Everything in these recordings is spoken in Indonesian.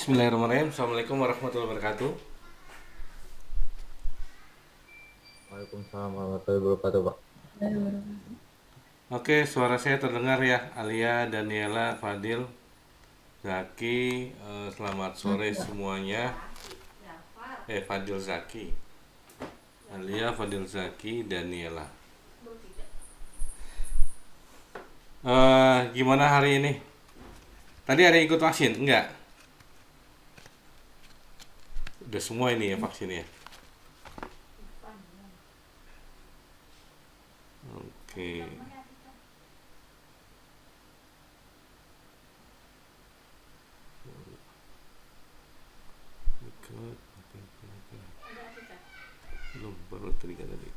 Bismillahirrahmanirrahim. Assalamualaikum warahmatullahi wabarakatuh. Waalaikumsalam warahmatullahi wabarakatuh, Pak. Oke, suara saya terdengar ya, Alia, Daniela, Fadil, Zaki. Selamat sore semuanya. Fadil, Zaki, Alia, Fadil, Zaki, Daniela. Gimana hari ini? Tadi ada yang ikut vaksin? Enggak? Udah semua ini ya vaksinnya. Oke. Ikut. Belum, baru tiga tadi.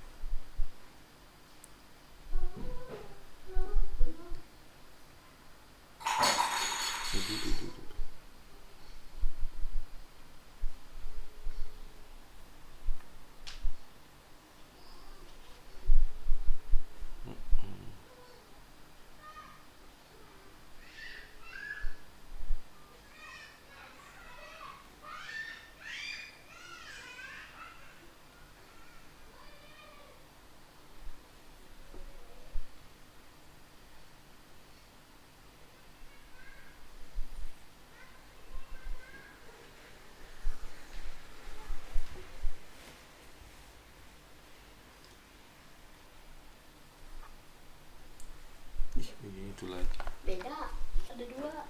Itu lagi. Beda, ada dua.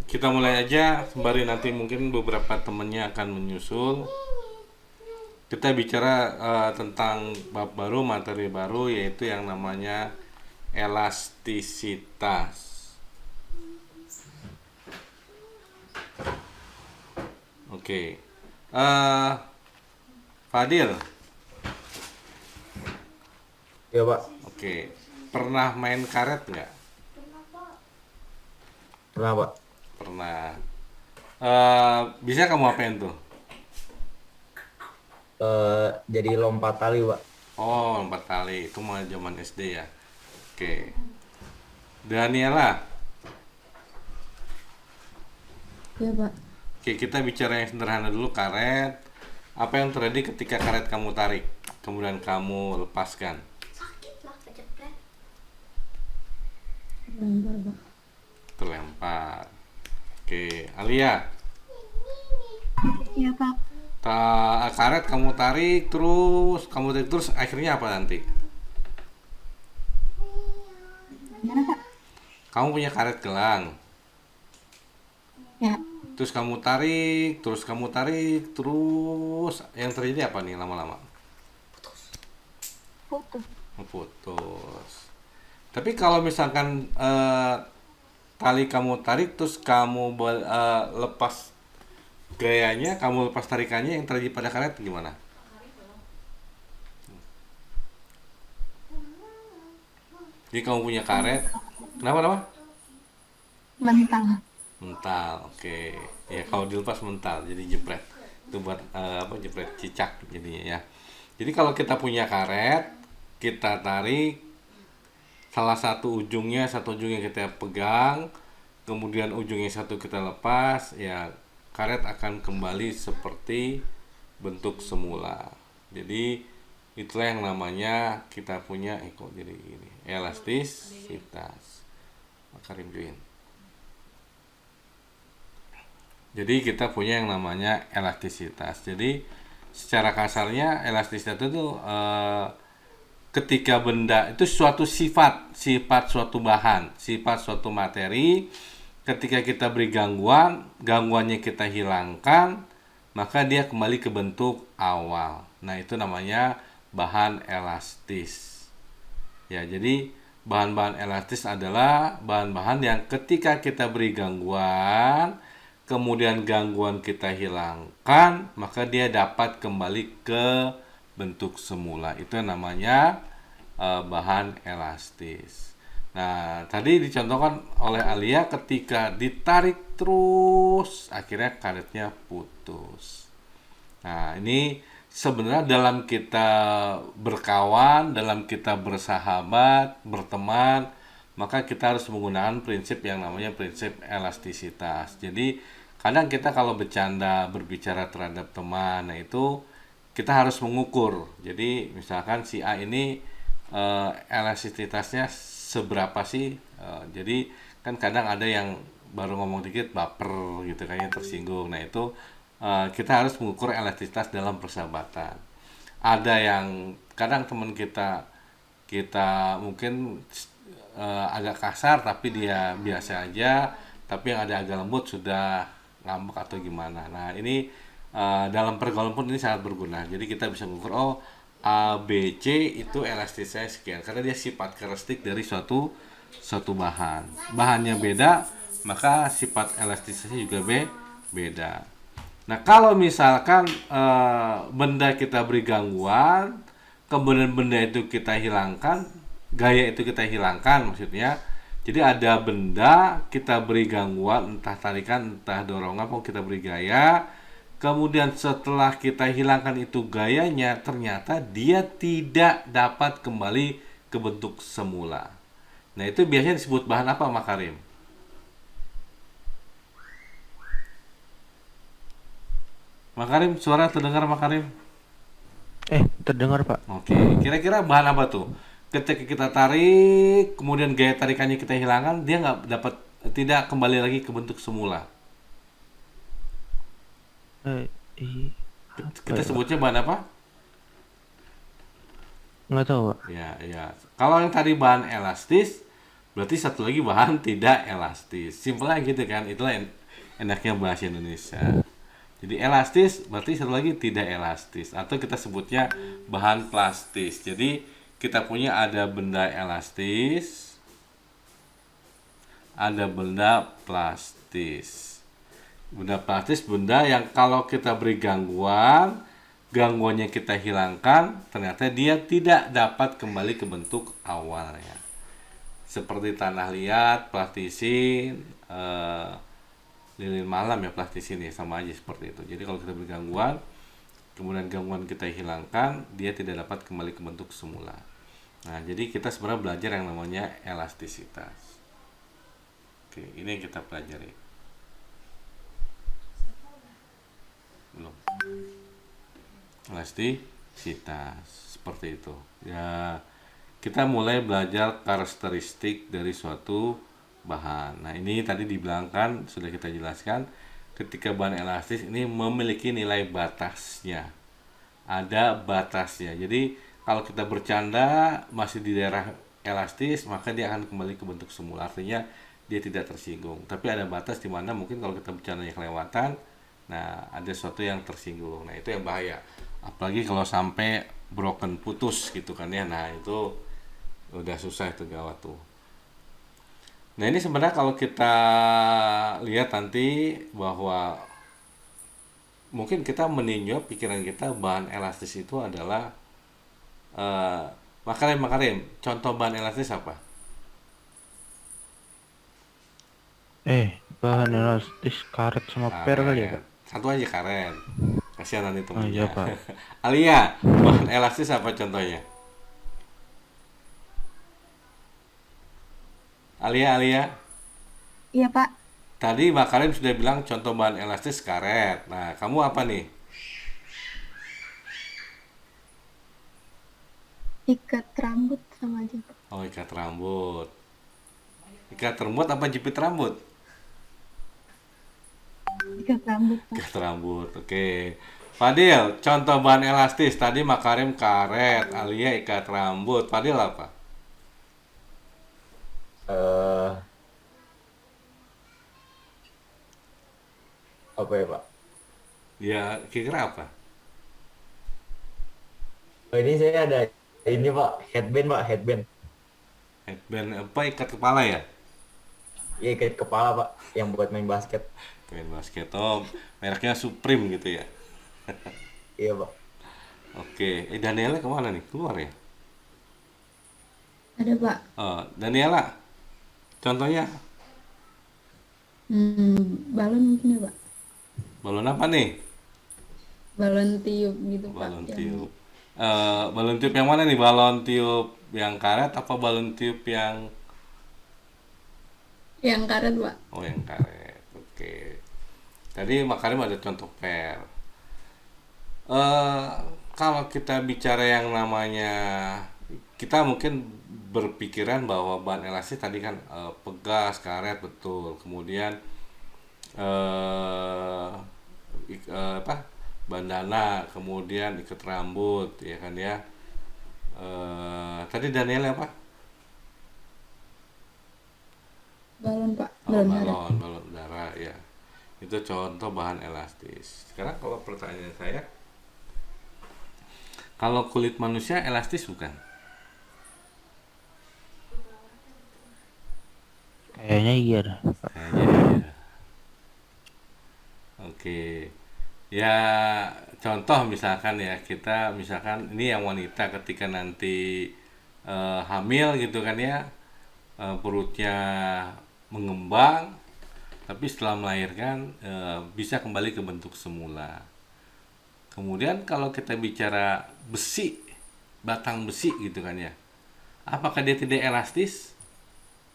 Kita mulai aja, sembari nanti mungkin beberapa temennya akan menyusul. Kita bicara tentang bab baru, materi baru, yaitu yang namanya elastisitas. Oke. Fadil, Ya, Pak. oke. Pernah main karet nggak? Pernah Pak. Pernah, Pak. Pernah. Bisa kamu apain tuh? Jadi lompat tali, Pak. Oh, lompat tali. Itu mah zaman SD ya. Oke. Daniela. Ya Pak, Oke, kita bicara yang sederhana dulu, karet. Apa yang terjadi ketika karet kamu tarik, kemudian kamu lepaskan? Sakit lah kejepret. lempar Pak. Terlempar. Oke, Alia. Iya Pak. Karet kamu tarik terus, akhirnya apa nanti? Gimana Pak? Kamu punya karet gelang. Ya, Terus kamu tarik, terus yang terjadi apa nih lama-lama? putus. Putus. Tapi kalau misalkan tali kamu tarik terus kamu lepas gayanya, kamu lepas tarikannya, yang terjadi pada karet gimana? Jadi kamu punya karet, kenapa? Mental. Mental, oke. Ya kalau dilepas mental, jadi jepret. Itu buat jepret cicak jadinya ya. Jadi kalau kita punya karet, kita tarik satu ujungnya kita pegang, kemudian ujungnya satu kita lepas, ya karet akan kembali seperti bentuk semula. Jadi itulah yang namanya kita punya kok jadi ini, elastisitas. Karim join. Jadi kita punya yang namanya elastisitas. Jadi secara kasarnya elastisitas itu ketika benda itu suatu sifat suatu bahan, sifat suatu materi, ketika kita beri gangguannya kita hilangkan, maka dia kembali ke bentuk awal. Nah, itu namanya bahan elastis. Ya, jadi bahan-bahan elastis adalah bahan-bahan yang ketika kita beri gangguan, kemudian gangguan kita hilangkan, maka dia dapat kembali ke bentuk semula. Itu namanya bahan elastis. Nah, tadi dicontohkan oleh Alia, ketika ditarik terus akhirnya karetnya putus. Nah, ini sebenarnya dalam kita berkawan, dalam kita bersahabat, berteman, maka kita harus menggunakan prinsip yang namanya prinsip elastisitas. Jadi kadang kita kalau bercanda berbicara terhadap teman, nah itu kita harus mengukur. Jadi misalkan si A ini elastisitasnya seberapa sih? Jadi kan kadang ada yang baru ngomong dikit baper gitu kayaknya tersinggung. Nah itu kita harus mengukur elastisitas dalam persahabatan. Ada yang kadang teman kita kita mungkin agak kasar tapi dia biasa aja, tapi yang ada agak lembut sudah ngambek atau gimana. Nah ini dalam pergaulan pun ini sangat berguna. Jadi kita bisa mengukur, oh A, B, C itu elastisnya sekian karena dia sifat karakteristik dari suatu bahan. Bahannya beda, maka sifat elastisnya juga beda. Nah, kalau misalkan benda kita beri gangguan, kemudian benda itu kita hilangkan, gaya itu kita hilangkan maksudnya. Jadi ada benda kita beri gangguan, entah tarikan, entah dorongan, pun kita beri gaya. Kemudian setelah kita hilangkan itu gayanya, ternyata dia tidak dapat kembali ke bentuk semula. Nah, itu biasanya disebut bahan apa, Makarim? Makarim, suara terdengar Makarim? Terdengar Pak. Oke, kira-kira bahan apa tuh? Ketika kita tarik, kemudian gaya tarikannya kita hilangkan, dia tidak kembali lagi ke bentuk semula. Kita sebutnya bahan apa? Nggak tahu Pak. Ya. Kalau yang tadi bahan elastis, berarti satu lagi bahan tidak elastis. Simpelnya gitu kan, itulah enaknya bahasa Indonesia. Jadi elastis berarti satu lagi tidak elastis, atau kita sebutnya bahan plastis. Jadi kita punya ada benda elastis, ada benda plastis. Benda plastis benda yang kalau kita beri gangguannya kita hilangkan, ternyata dia tidak dapat kembali ke bentuk awalnya. Seperti tanah liat, plastisin, lilin malam ya, plastisin ya, sama aja seperti itu. Jadi kalau kita beri gangguan, kemudian gangguan kita hilangkan, dia tidak dapat kembali ke bentuk semula. Nah, jadi kita sebenarnya belajar yang namanya elastisitas. Oke, ini yang kita pelajari. Belum. Elastisitas seperti itu. Ya, kita mulai belajar karakteristik dari suatu bahan. Nah, ini tadi dibilangkan, sudah kita jelaskan, ketika bahan elastis ini memiliki nilai batasnya. Ada batasnya. Jadi, kalau kita bercanda masih di daerah elastis, maka dia akan kembali ke bentuk semula. Artinya dia tidak tersinggung. Tapi ada batas di mana mungkin kalau kita bercandanya kelewatan, nah ada sesuatu yang tersinggung. Nah, itu yang bahaya. Apalagi kalau sampai broken, putus gitu kan ya. Nah, itu udah susah, itu gawat tuh. Nah, ini sebenarnya kalau kita lihat nanti bahwa mungkin kita meninjau pikiran kita bahan elastis itu adalah Makarim, contoh bahan elastis apa? Bahan elastis karet sama per kali ya Pak. Satu aja karet. Kasihan nanti temennya. Iya Pak. Alia, bahan elastis apa contohnya? Alia. Iya Pak. Tadi Makarim sudah bilang contoh bahan elastis karet. Nah, kamu apa nih? Ikat rambut sama aja Pak. Oh, ikat rambut. Ikat rambut apa jepit rambut? Ikat rambut Pak. Ikat rambut, oke. Fadil, contoh bahan elastis. Tadi Makarim karet, Alia ikat rambut. Fadil apa? Apa ya Pak? Ya, kira-kira apa? Oh, ini saya ada ini Pak, headband Pak, headband. Headband apa, ikat kepala ya? Iya, ikat kepala Pak, yang buat main basket. Main basket, oh, mereknya Supreme gitu ya. Iya Pak. Oke, Daniela kemana nih? Keluar ya? Ada Pak. Oh, Daniela, contohnya Balon mungkin ya Pak. balon apa nih? Balon tiup gitu Pak. Balon tiup. Balon tiup yang mana nih? Balon tiup yang karet apa balon tiup yang... Yang karet Pak. Oh, yang karet. Oke. Tadi Makarim ada contoh per. Eh, Kalau kita bicara yang namanya, kita mungkin berpikiran bahwa bahan elastis tadi kan pegas, karet, betul. Kemudian eh, bandana, kemudian ikat rambut, ya kan ya. Tadi Daniel apa? Balon Pak, Oh, balon darah. balon udara ya. Itu contoh bahan elastis. Sekarang kalau pertanyaan saya, kalau kulit manusia elastis bukan? Kayaknya iya dah. Kayaknya iya. Oke. Ya, contoh misalkan ya, kita misalkan ini yang wanita ketika nanti hamil gitu kan ya, perutnya mengembang, tapi setelah melahirkan bisa kembali ke bentuk semula. Kemudian kalau kita bicara besi, batang besi gitu kan ya, apakah dia tidak elastis?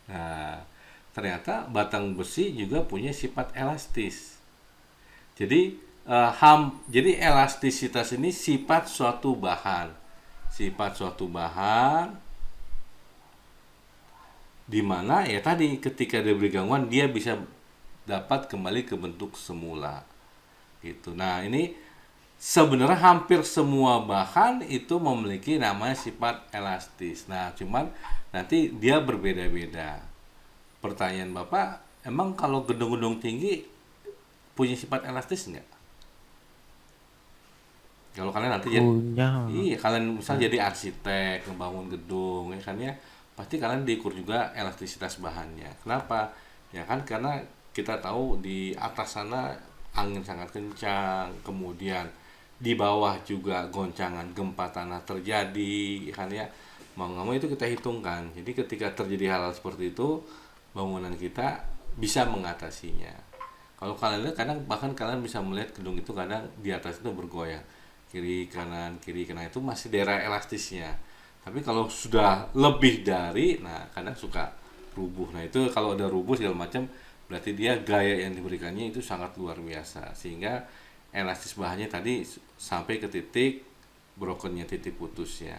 Nah, ternyata batang besi juga punya sifat elastis. Jadi jadi elastisitas ini sifat suatu bahan. Sifat suatu bahan di mana ya tadi ketika diberi gangguan dia bisa dapat kembali ke bentuk semula. Gitu. Nah, ini sebenarnya hampir semua bahan itu memiliki namanya sifat elastis. Nah, cuman nanti dia berbeda-beda. Pertanyaan Bapak, emang kalau gedung-gedung tinggi punya sifat elastis enggak? Kalau kalian nanti Punya. iya, kalian misal jadi arsitek, ngebangun gedung, ya kan ya, pasti kalian diukur juga elastisitas bahannya. Kenapa? Ya kan karena kita tahu di atas sana angin sangat kencang, kemudian di bawah juga goncangan gempa tanah terjadi, ya kan ya. Mau nggak mau itu kita hitungkan. Jadi ketika terjadi hal-hal seperti itu, bangunan kita bisa mengatasinya. Kalau kalian lihat kadang bahkan kalian bisa melihat gedung itu kadang di atas itu bergoyang kiri kanan itu masih daerah elastisnya. Tapi kalau sudah lebih dari, nah kadang suka rubuh. Nah itu kalau ada rubuh segala macam, berarti dia gaya yang diberikannya itu sangat luar biasa. Sehingga elastis bahannya tadi sampai ke titik brokennya, titik putusnya.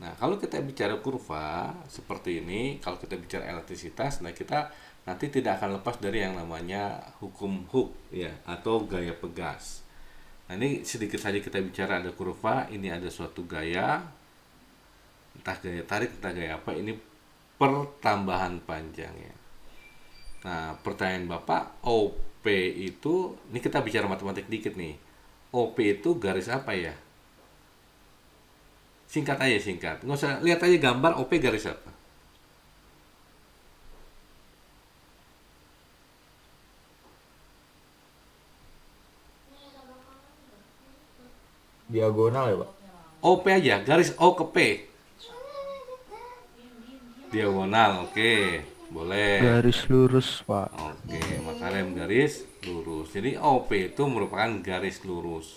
Nah kalau kita bicara kurva seperti ini, kalau kita bicara elastisitas, nah kita nanti tidak akan lepas dari yang namanya hukum Hooke ya, atau gaya pegas. Nah ini sedikit saja kita bicara ada kurva, ini ada suatu gaya, entah gaya tarik, entah gaya apa, ini pertambahan panjangnya. Nah pertanyaan Bapak, OP itu, ini kita bicara matematik dikit nih, OP itu garis apa ya? Singkat aja, singkat, nggak usah lihat aja gambar, OP garis apa? Diagonal ya Pak? OP aja, garis O ke P. Diagonal, oke, boleh. Garis lurus, Pak. Oke, Makarim garis lurus. Jadi OP itu merupakan garis lurus.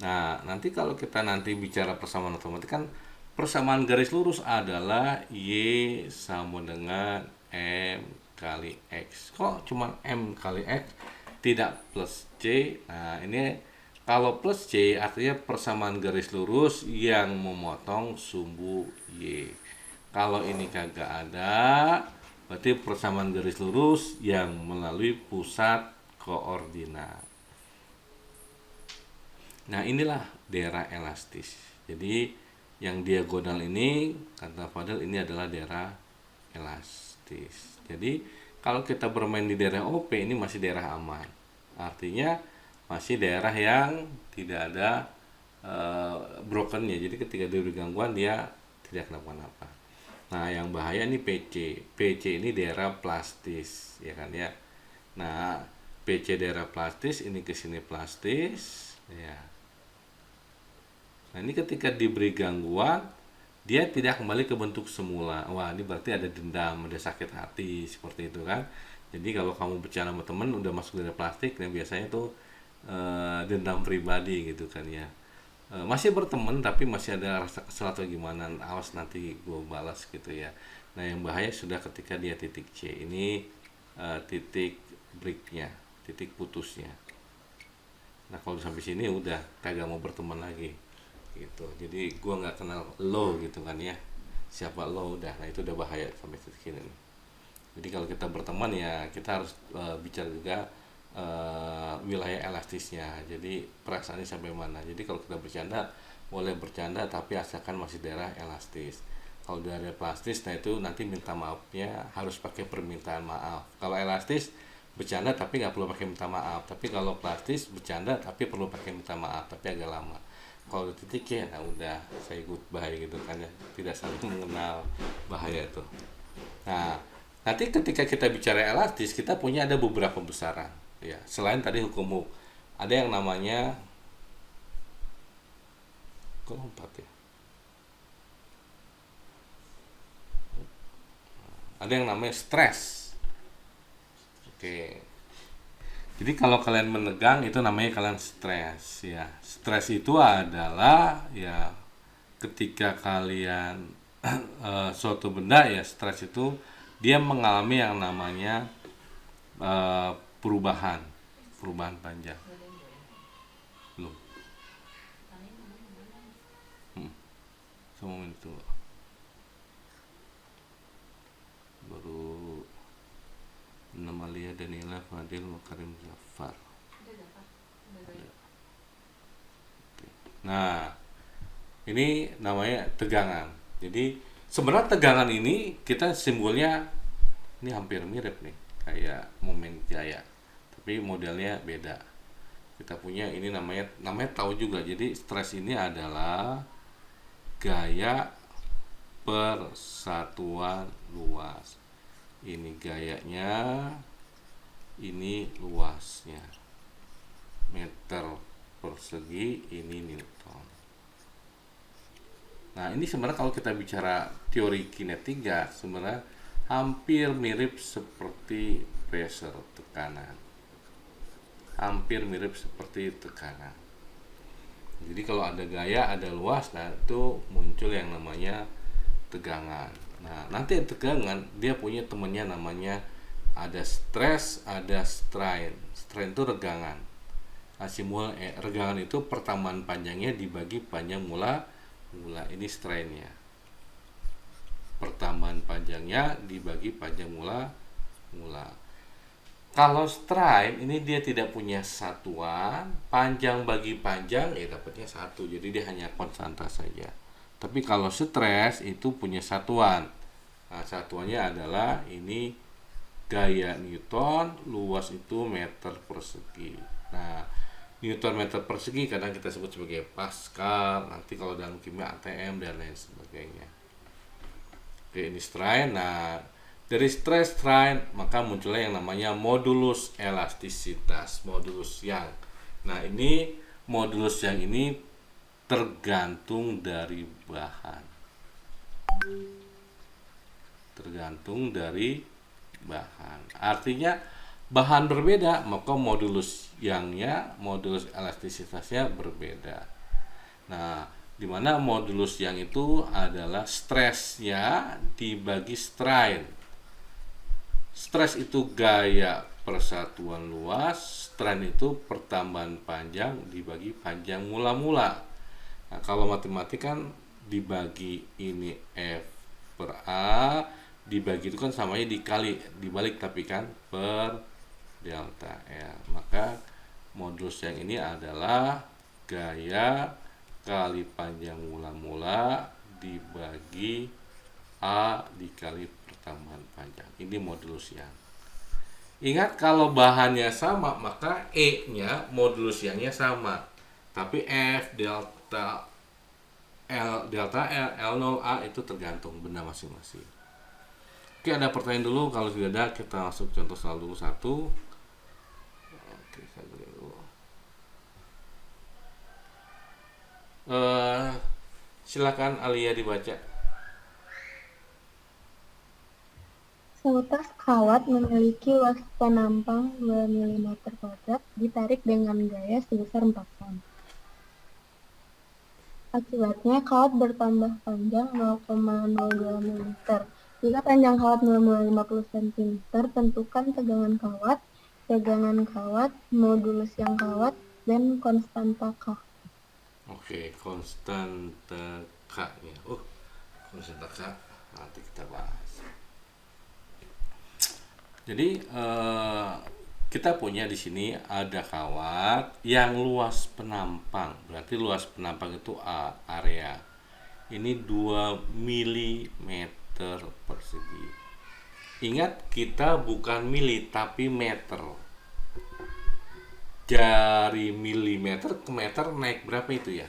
Nah, nanti kalau kita nanti bicara persamaan otomatis kan persamaan garis lurus adalah Y sama dengan M kali X. Kok cuma M kali X, tidak plus C? Nah, ini kalau plus C artinya persamaan garis lurus yang memotong sumbu Y. Kalau ini kagak ada, berarti persamaan garis lurus yang melalui pusat koordinat. Nah, inilah daerah elastis. Jadi, yang diagonal ini, kata Fadel, ini adalah daerah elastis. Jadi, kalau kita bermain di daerah OP, ini masih daerah aman. Artinya, masih daerah yang tidak ada brokennya. Jadi, ketika diberi gangguan, dia tidak kenapa-napa. Nah, yang bahaya ini PC. PC ini daerah plastis, ya kan ya. Nah, PC daerah plastis, ini ke sini plastis, ya. Nah, ini ketika diberi gangguan, dia tidak kembali ke bentuk semula. Wah, ini berarti ada dendam, ada sakit hati, seperti itu kan. Jadi kalau kamu bercanda sama temen udah masuk daerah plastik, nah biasanya tuh dendam pribadi gitu kan ya. Masih berteman tapi masih ada rasa kesel atau gimana, awas nanti gue balas gitu ya. Nah yang bahaya sudah ketika dia titik C ini, titik breaknya, titik putusnya. Nah kalau sampai sini udah kagak mau berteman lagi gitu. Jadi gua nggak kenal lo gitu kan ya, siapa lo udah. Nah itu udah bahaya sampai titik ini nih. Jadi kalau kita berteman ya kita harus bicara juga wilayah elastisnya. Jadi perasaannya sampai mana. Jadi kalau kita bercanda boleh bercanda tapi asalkan masih daerah elastis. Kalau daerah plastis, nah itu nanti minta maafnya harus pakai permintaan maaf. Kalau elastis bercanda tapi nggak perlu pakai minta maaf. Tapi kalau plastis bercanda tapi perlu pakai minta maaf tapi agak lama. Kalau udah titik ya, nah udah saya goodbye gitu kan ya, tidak saling mengenal, bahaya itu. Nah nanti ketika kita bicara elastis kita punya ada beberapa besaran ya. Selain tadi hukum ada yang namanya lompat ya. Ada yang namanya stres. Oke. Jadi kalau kalian menegang itu namanya kalian stres ya. Stres itu adalah ya ketika kalian suatu benda ya, stres itu dia mengalami yang namanya perubahan panjang. Belum. Semua itu baru Namalia, Danila, Fadil, Makarim, Zafar. Nah, ini namanya tegangan. Jadi sebenarnya tegangan ini kita simbolnya ini hampir mirip nih kayak momen jaya, tapi modelnya beda. Kita punya ini namanya tahu juga. Jadi stres ini adalah gaya persatuan luas. Ini gayanya, ini luasnya, meter persegi, ini Newton. Nah ini sebenarnya kalau kita bicara teori kinetika sebenarnya hampir mirip seperti pressure, tekanan. Hampir mirip seperti tekanan. Jadi kalau ada gaya, ada luas, nah itu muncul yang namanya tegangan. Nah nanti tegangan dia punya temannya namanya ada stres, ada strain. Strain itu regangan. Nah, regangan itu pertambahan panjangnya dibagi panjang mula. Ini strainnya. Pertambahan panjangnya dibagi panjang mula. Kalau strain ini dia tidak punya satuan, panjang bagi panjang ya dapatnya satu. Jadi dia hanya konstanta saja. Tapi kalau stres itu punya satuan. Nah, satuannya adalah ini gaya Newton, luas itu meter persegi. Nah, Newton meter persegi kadang kita sebut sebagai Pascal, nanti kalau dalam kimia ATM dan lain sebagainya. Oke, ini strain. Nah, dari stres strain maka munculnya yang namanya modulus elastisitas, modulus Young. Nah, ini modulus Young ini tergantung dari bahan. Tergantung dari bahan. Artinya bahan berbeda, maka modulus Young-nya, modulus elastisitasnya berbeda. Nah, di mana modulus Young itu adalah stresnya dibagi strain. Stres itu gaya persatuan luas, strain itu pertambahan panjang dibagi panjang mula-mula. Nah, kalau matematik kan dibagi ini F per A, dibagi itu kan samanya dibalik tapi kan per delta L. Maka modulus yang ini adalah gaya kali panjang mula-mula dibagi A dikali pertambahan panjang. Ini modulus yang. Ingat kalau bahannya sama maka E-nya modulus yang-nya sama. Tapi F delta L, L0A itu tergantung benda masing-masing. Oke, ada pertanyaan dulu. Kalau tidak ada, kita masuk contoh soal dulu satu. Oke, saya beri dulu. Silakan Alia dibaca. Seutas kawat memiliki luas penampang 2 mm kuadrat ditarik dengan gaya sebesar 4 ton. Akibatnya kawat bertambah panjang 0,02 mm. Jika panjang kawat 0,50 cm, tentukan tegangan kawat tegangan kawat, modulus yang kawat, dan konstanta K. Oke, konstanta K-nya. Konstanta K nanti kita bahas. Jadi kita punya di sini ada kawat yang luas penampang. Berarti luas penampang itu area. Ini 2 mm persegi. Ingat, kita bukan mili tapi meter. Dari milimeter ke meter naik berapa itu ya?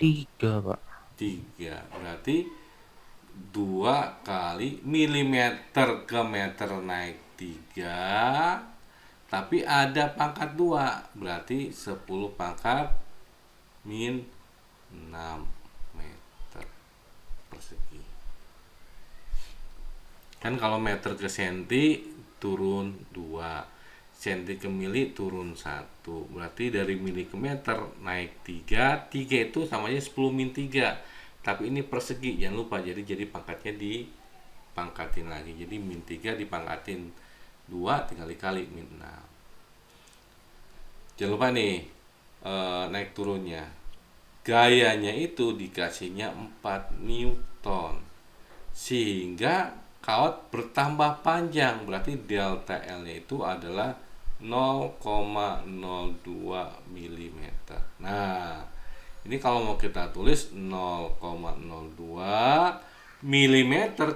3, Pak. 3. Berarti 2 kali milimeter ke meter naik 3. Tapi ada pangkat 2. Berarti 10 pangkat min 6 meter persegi. Kan kalau meter ke senti turun 2, senti ke mili turun 1. Berarti dari mili ke meter naik 3. 3 itu sama aja 10 min 3. Tapi ini persegi, jangan lupa. Jadi pangkatnya dipangkatin lagi. Jadi min 3 dipangkatin 2 tinggal dikali min 6. Jangan lupa nih naik turunnya. Gayanya itu dikasihnya 4 Newton. Sehingga kawat bertambah panjang, berarti delta L-nya itu adalah 0,02 mm. Nah, ini kalau mau kita tulis 0,02 mm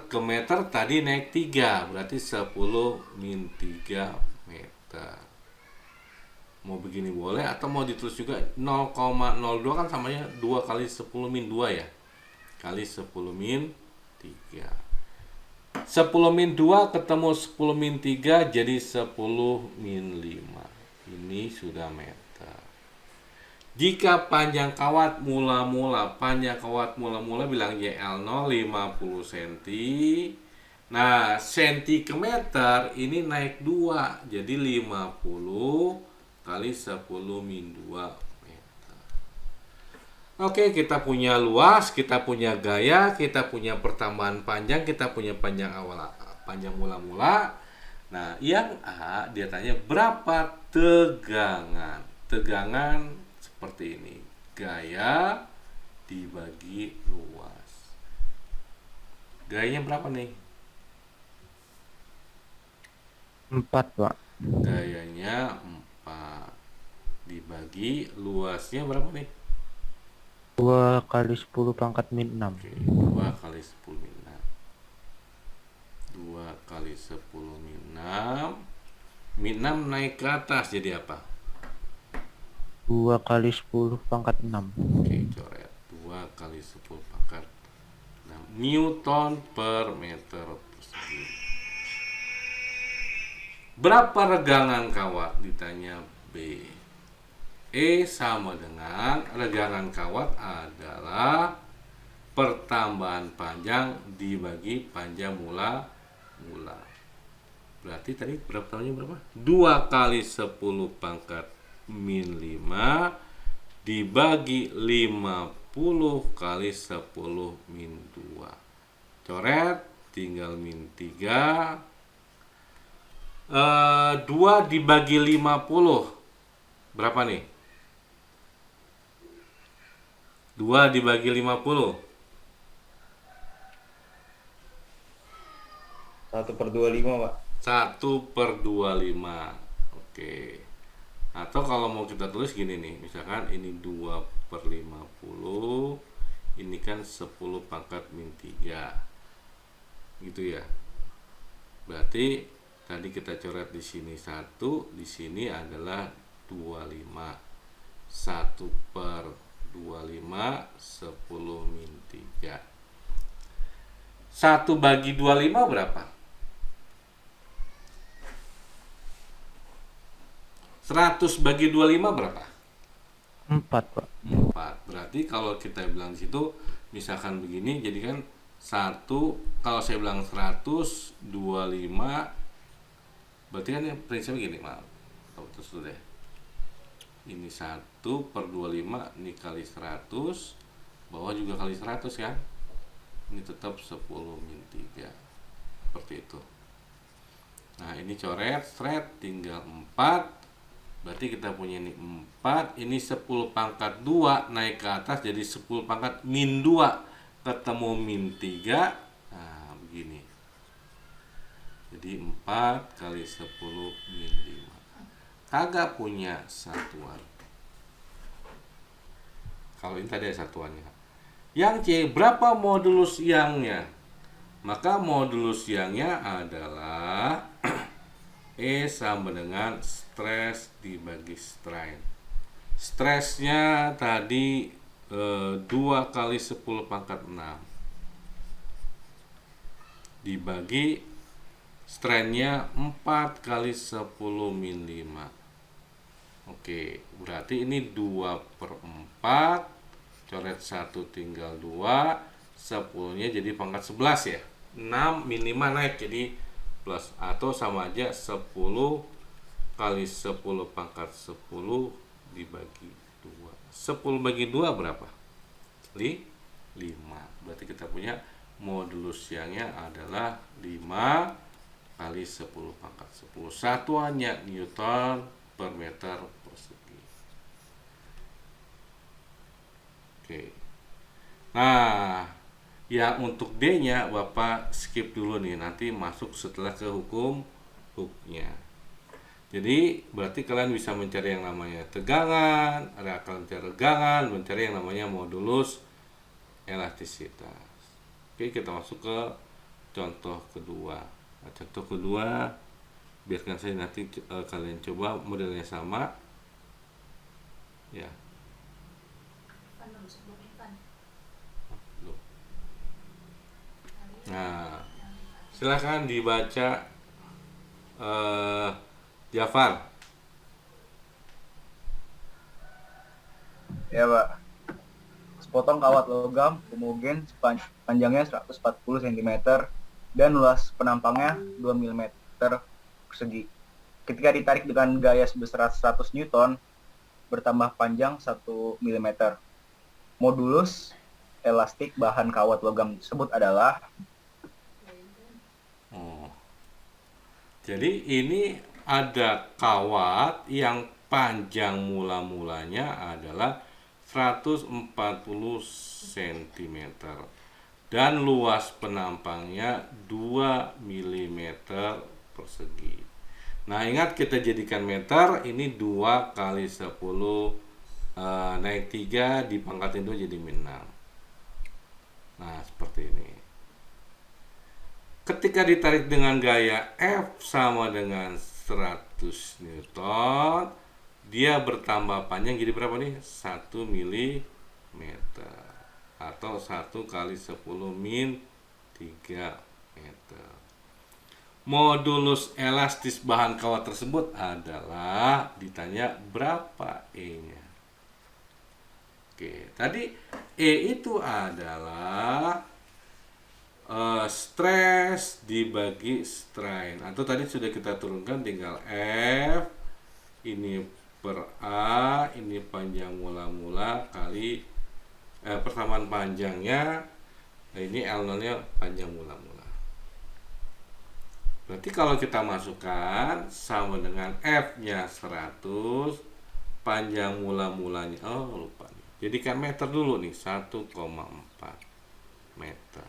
ke meter tadi naik 3, berarti 10 min 3 meter. Mau begini boleh, atau mau ditulis juga 0,02 kan samanya 2 kali 10 min 2 ya, kali 10 min 3. 10 min 2 ketemu 10 min 3 jadi 10 min 5. Ini sudah meter. Jika panjang kawat mula-mula bilang YL0 50 cm. Nah, senti ke meter ini naik 2 jadi 50 kali 10 min 2 meter. Oke, kita punya luas, kita punya gaya, kita punya pertambahan panjang, kita punya panjang mula-mula. Nah, yang A dia tanya berapa tegangan. Tegangan seperti ini. Gaya dibagi luas. Gayanya berapa nih? 4, Pak. Gayanya 4 dibagi luasnya berapa nih? 2 kali 10 pangkat min 6. Oke, 2 kali 10 min 6. 2 kali 10 min 6. Min 6 naik ke atas jadi apa? 2 kali 10 pangkat 6. Oke, coret. 2 kali 10 pangkat 6 Newton per meter persegi. Berapa regangan kawat? Ditanya B. E sama dengan regangan kawat adalah pertambahan panjang dibagi panjang mula. Berarti tadi berapa tahunnya berapa? 2 kali 10 pangkat min 5 dibagi 50 kali 10 min 2. Coret, tinggal min 3. 2 dibagi 50 berapa nih? 2 dibagi 50 1/25, Pak. 1/25. Oke. Atau kalau mau kita tulis gini nih, misalkan ini 2/50, ini kan 10 pangkat min 3. Gitu ya. Berarti tadi kita coret di sini 1, di sini adalah 25. 1/25 10 min 3. 1 bagi 25 berapa? 100 bagi 25 berapa? 4, Pak. 4. Berarti kalau kita bilang di situ misalkan begini, jadi kan 1, kalau saya bilang 125, berarti kan prinsipnya gini, maaf. Terus dulu deh. Ini 1/25, ini kali 100, bawah juga kali 100 kan? Ini tetap 10 min 3. seperti itu. Nah, ini coret, thread, tinggal 4. Berarti kita punya ini 4. Ini 10 pangkat 2 naik ke atas jadi 10 pangkat min 2. Ketemu min 3. Nah, begini. Jadi 4 kali 10 min 5. Kagak punya satuan. Kalau ini tadi ada satuannya. Yang C, berapa modulus yangnya? Maka modulus yangnya adalah E sama dengan stres dibagi strain. Stresnya tadi 2 kali 10 pangkat 6 dibagi strainnya 4 kali 10 min 5. Oke, berarti ini 2/4. Coret 1 tinggal 2. 10-nya jadi pangkat 11 ya. 6 min 5 naik jadi plus, atau sama aja 10 kali 10 pangkat 10 dibagi 2. 10 bagi 2 berapa? 5. Berarti kita punya modulus yangnya adalah 5 kali 10 pangkat 10. Satuannya Newton per meter persegi. Oke. Nah, yang untuk D-nya Bapak skip dulu nih, nanti masuk setelah ke hukum Hooke-nya. Jadi berarti kalian bisa mencari yang namanya tegangan, ada akan mencari tegangan, mencari yang namanya modulus elastisitas. Oke, kita masuk ke contoh kedua. Nah, contoh kedua, biarkan saya nanti kalian coba modelnya sama. Ya. Nah, silakan dibaca Jafar. Ya, Pak. Sepotong kawat logam homogen panjangnya 140 cm dan luas penampangnya 2 mm persegi. Ketika ditarik dengan gaya sebesar 100 Newton, bertambah panjang 1 mm. Modulus elastik bahan kawat logam tersebut adalah. Jadi ini ada kawat yang panjang mula-mulanya adalah 140 cm dan luas penampangnya 2 mm persegi. Nah, ingat kita jadikan meter, ini 2 kali 10 naik 3 dipangkatin 2 jadi min 6. Nah, seperti ini. Ketika ditarik dengan gaya F sama dengan 100 Newton, dia bertambah panjang jadi berapa nih? 1 mm atau 1 kali 10 min 3 meter. Modulus elastis bahan kawat tersebut adalah ditanya berapa E-nya. Oke, tadi E itu adalah stres dibagi strain, atau tadi sudah kita turunkan tinggal F ini per A, ini panjang mula-mula kali persamaan panjangnya, nah ini L0 nya panjang mula-mula. Berarti kalau kita masukkan sama dengan F nya 100, panjang mula-mulanya, oh lupa nih, jadikan meter dulu nih, 1,4 meter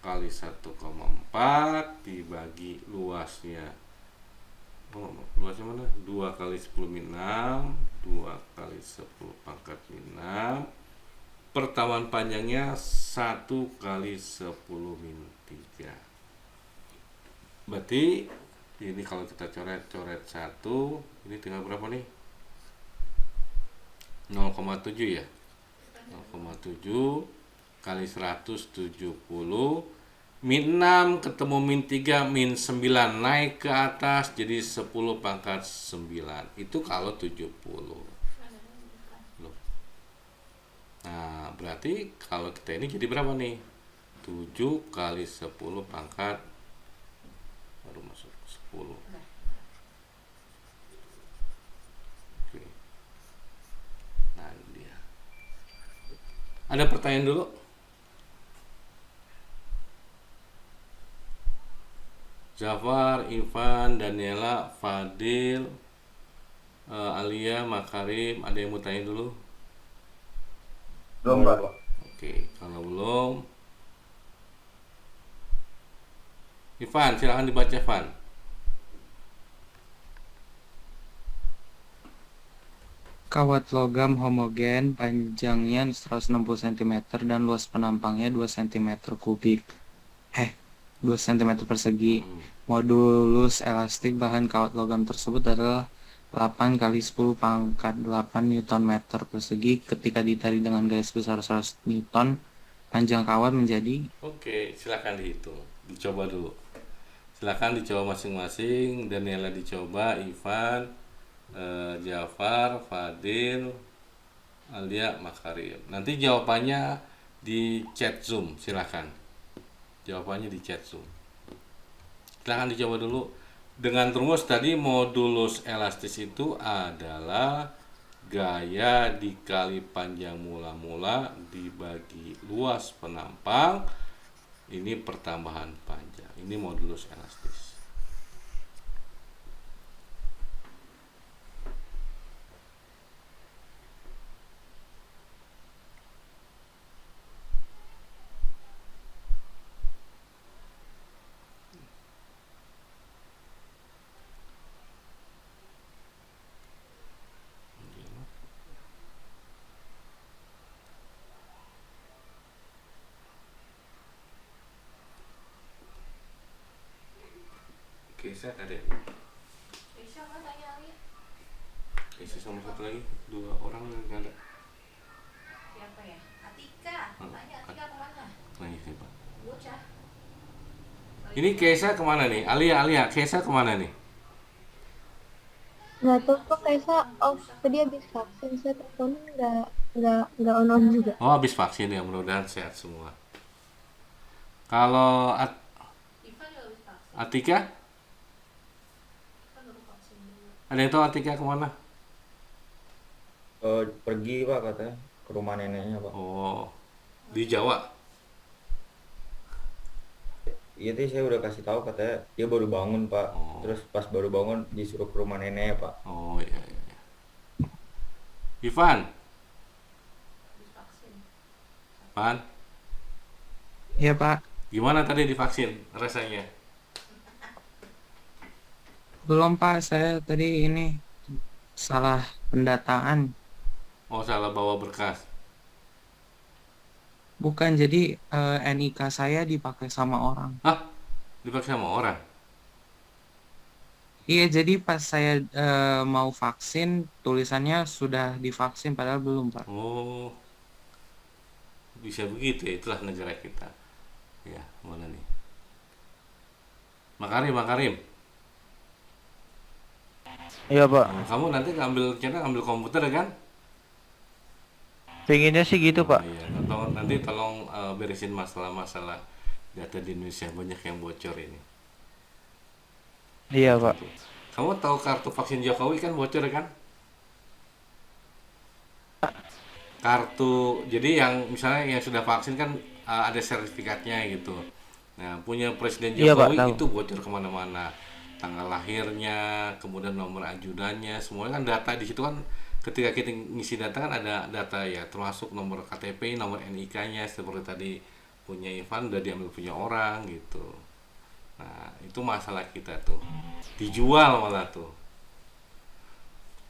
kali 1,4 dibagi luasnya, luasnya mana? 2 kali 10 min 6, 2 kali 10 pangkat min 6, pertamaan panjangnya 1 kali 10 min 3. Berarti ini kalau kita coret 1, ini tinggal berapa nih? 0,7 ya, 0,7 kali 170 min 6 ketemu min 3 min 9 naik ke atas jadi 10 pangkat 9, itu kalau 70. Loh. Nah, berarti kalau kita ini jadi berapa nih? 7 kali 10 pangkat baru masuk 10. Oke. Nah, ini dia. Ada pertanyaan dulu? Zafar, Ivan, Daniela, Fadil, Alia, Makarim, ada yang mau tanya dulu? Belum, Boleh, Pak. Pak. Oke, kalau belum, Ivan, silahkan dibaca, Ivan. Kawat logam homogen panjangnya 160 cm dan luas penampangnya 2 cm kubik. 2 cm persegi. Modulus elastik bahan kawat logam tersebut adalah 8 kali 10 pangkat 8 Newton meter persegi. Ketika ditarik dengan gaya sebesar 100 Newton, panjang kawat menjadi Oke, silahkan dihitung, dicoba dulu. Silahkan dicoba masing-masing. Daniela dicoba, Ivan, Jafar, Fadil, Alia, Makarim. Nanti jawabannya di chat Zoom, silahkan. Jawabannya di chat Zoom. Silahkan dicoba dulu. Dengan rumus tadi modulus elastis itu adalah gaya dikali panjang mula-mula dibagi luas penampang. Ini pertambahan panjang. Ini modulus elastis. Keisa ada. Bisa nggak tanya Alia? Keisa sama satu lagi, 2 orang nggak ada. Siapa ya? Atika. Tanya Atika kemana? Nah, ini Pak. Bocah. Ini Keisa kemana nih? Alia, Keisa kemana nih? Nggak tahu kok Kaisa off tadi habis vaksin, saya teleponin nggak on juga. Oh, habis vaksin ya, mudah-mudahan sehat semua. Kalau Ivan juga habis vaksin. Atika, Kan baru vaksin dulu. ada yang tahu Atika kemana? Pergi Pak katanya ke rumah neneknya Pak. Oh, di Jawa. Iya tadi saya udah kasih tahu katanya dia baru bangun Pak. Oh. Terus pas baru bangun disuruh ke rumah neneknya Pak. Oh iya, iya, iya. Ivan, Habis vaksin. Ivan, ya Pak. gimana tadi divaksin rasanya? Belum Pak, saya tadi ini salah pendataan. Oh, salah bawa berkas. Bukan, jadi NIK saya dipakai sama orang. Hah? Dipaksa sama orang? Iya, jadi pas saya mau vaksin, tulisannya sudah divaksin, padahal belum, Pak. Oh, bisa begitu ya, itulah negara kita. Ya, mana nih? Makarim. Iya Pak, Kamu nanti ngambil komputer kan? pengennya sih gitu Pak. Oh, iya. Nanti tolong beresin masalah-masalah data di Indonesia, banyak yang bocor ini. Iya Pak. Kamu tahu kartu vaksin Jokowi kan bocor kan? Kartu, jadi yang misalnya yang sudah vaksin kan ada sertifikatnya gitu. Nah, punya Presiden Iya, Pak, Jokowi tahu. itu bocor kemana-mana. Tanggal lahirnya, kemudian nomor ajudannya, semuanya kan data di situ kan. Ketika kita ngisi data kan ada data ya, termasuk nomor KTP, nomor NIK-nya seperti tadi punya Ivan udah diambil punya orang gitu. Nah, itu masalah kita tuh. Dijual malah tuh.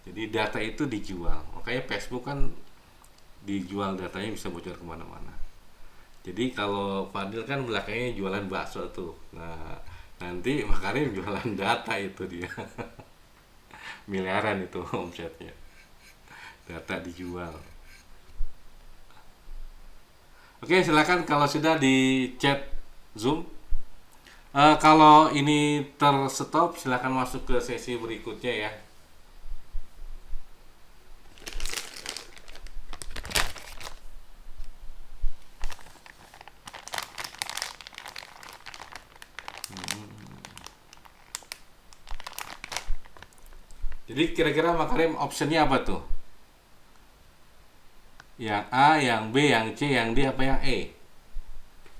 Jadi data itu dijual. Makanya Facebook kan dijual, datanya bisa bocor kemana-mana. Jadi kalau Fadil kan belakangnya jualan bakso tuh. Nah, nanti Makarim jualan data itu dia. Miliaran itu omsetnya. Data dijual. Oke, silakan kalau sudah di chat Zoom. Kalau ini terstop, silakan masuk ke sesi berikutnya ya. Jadi kira-kira Makarim optionnya apa tuh? Yang A, yang B, yang C, yang D, apa yang E?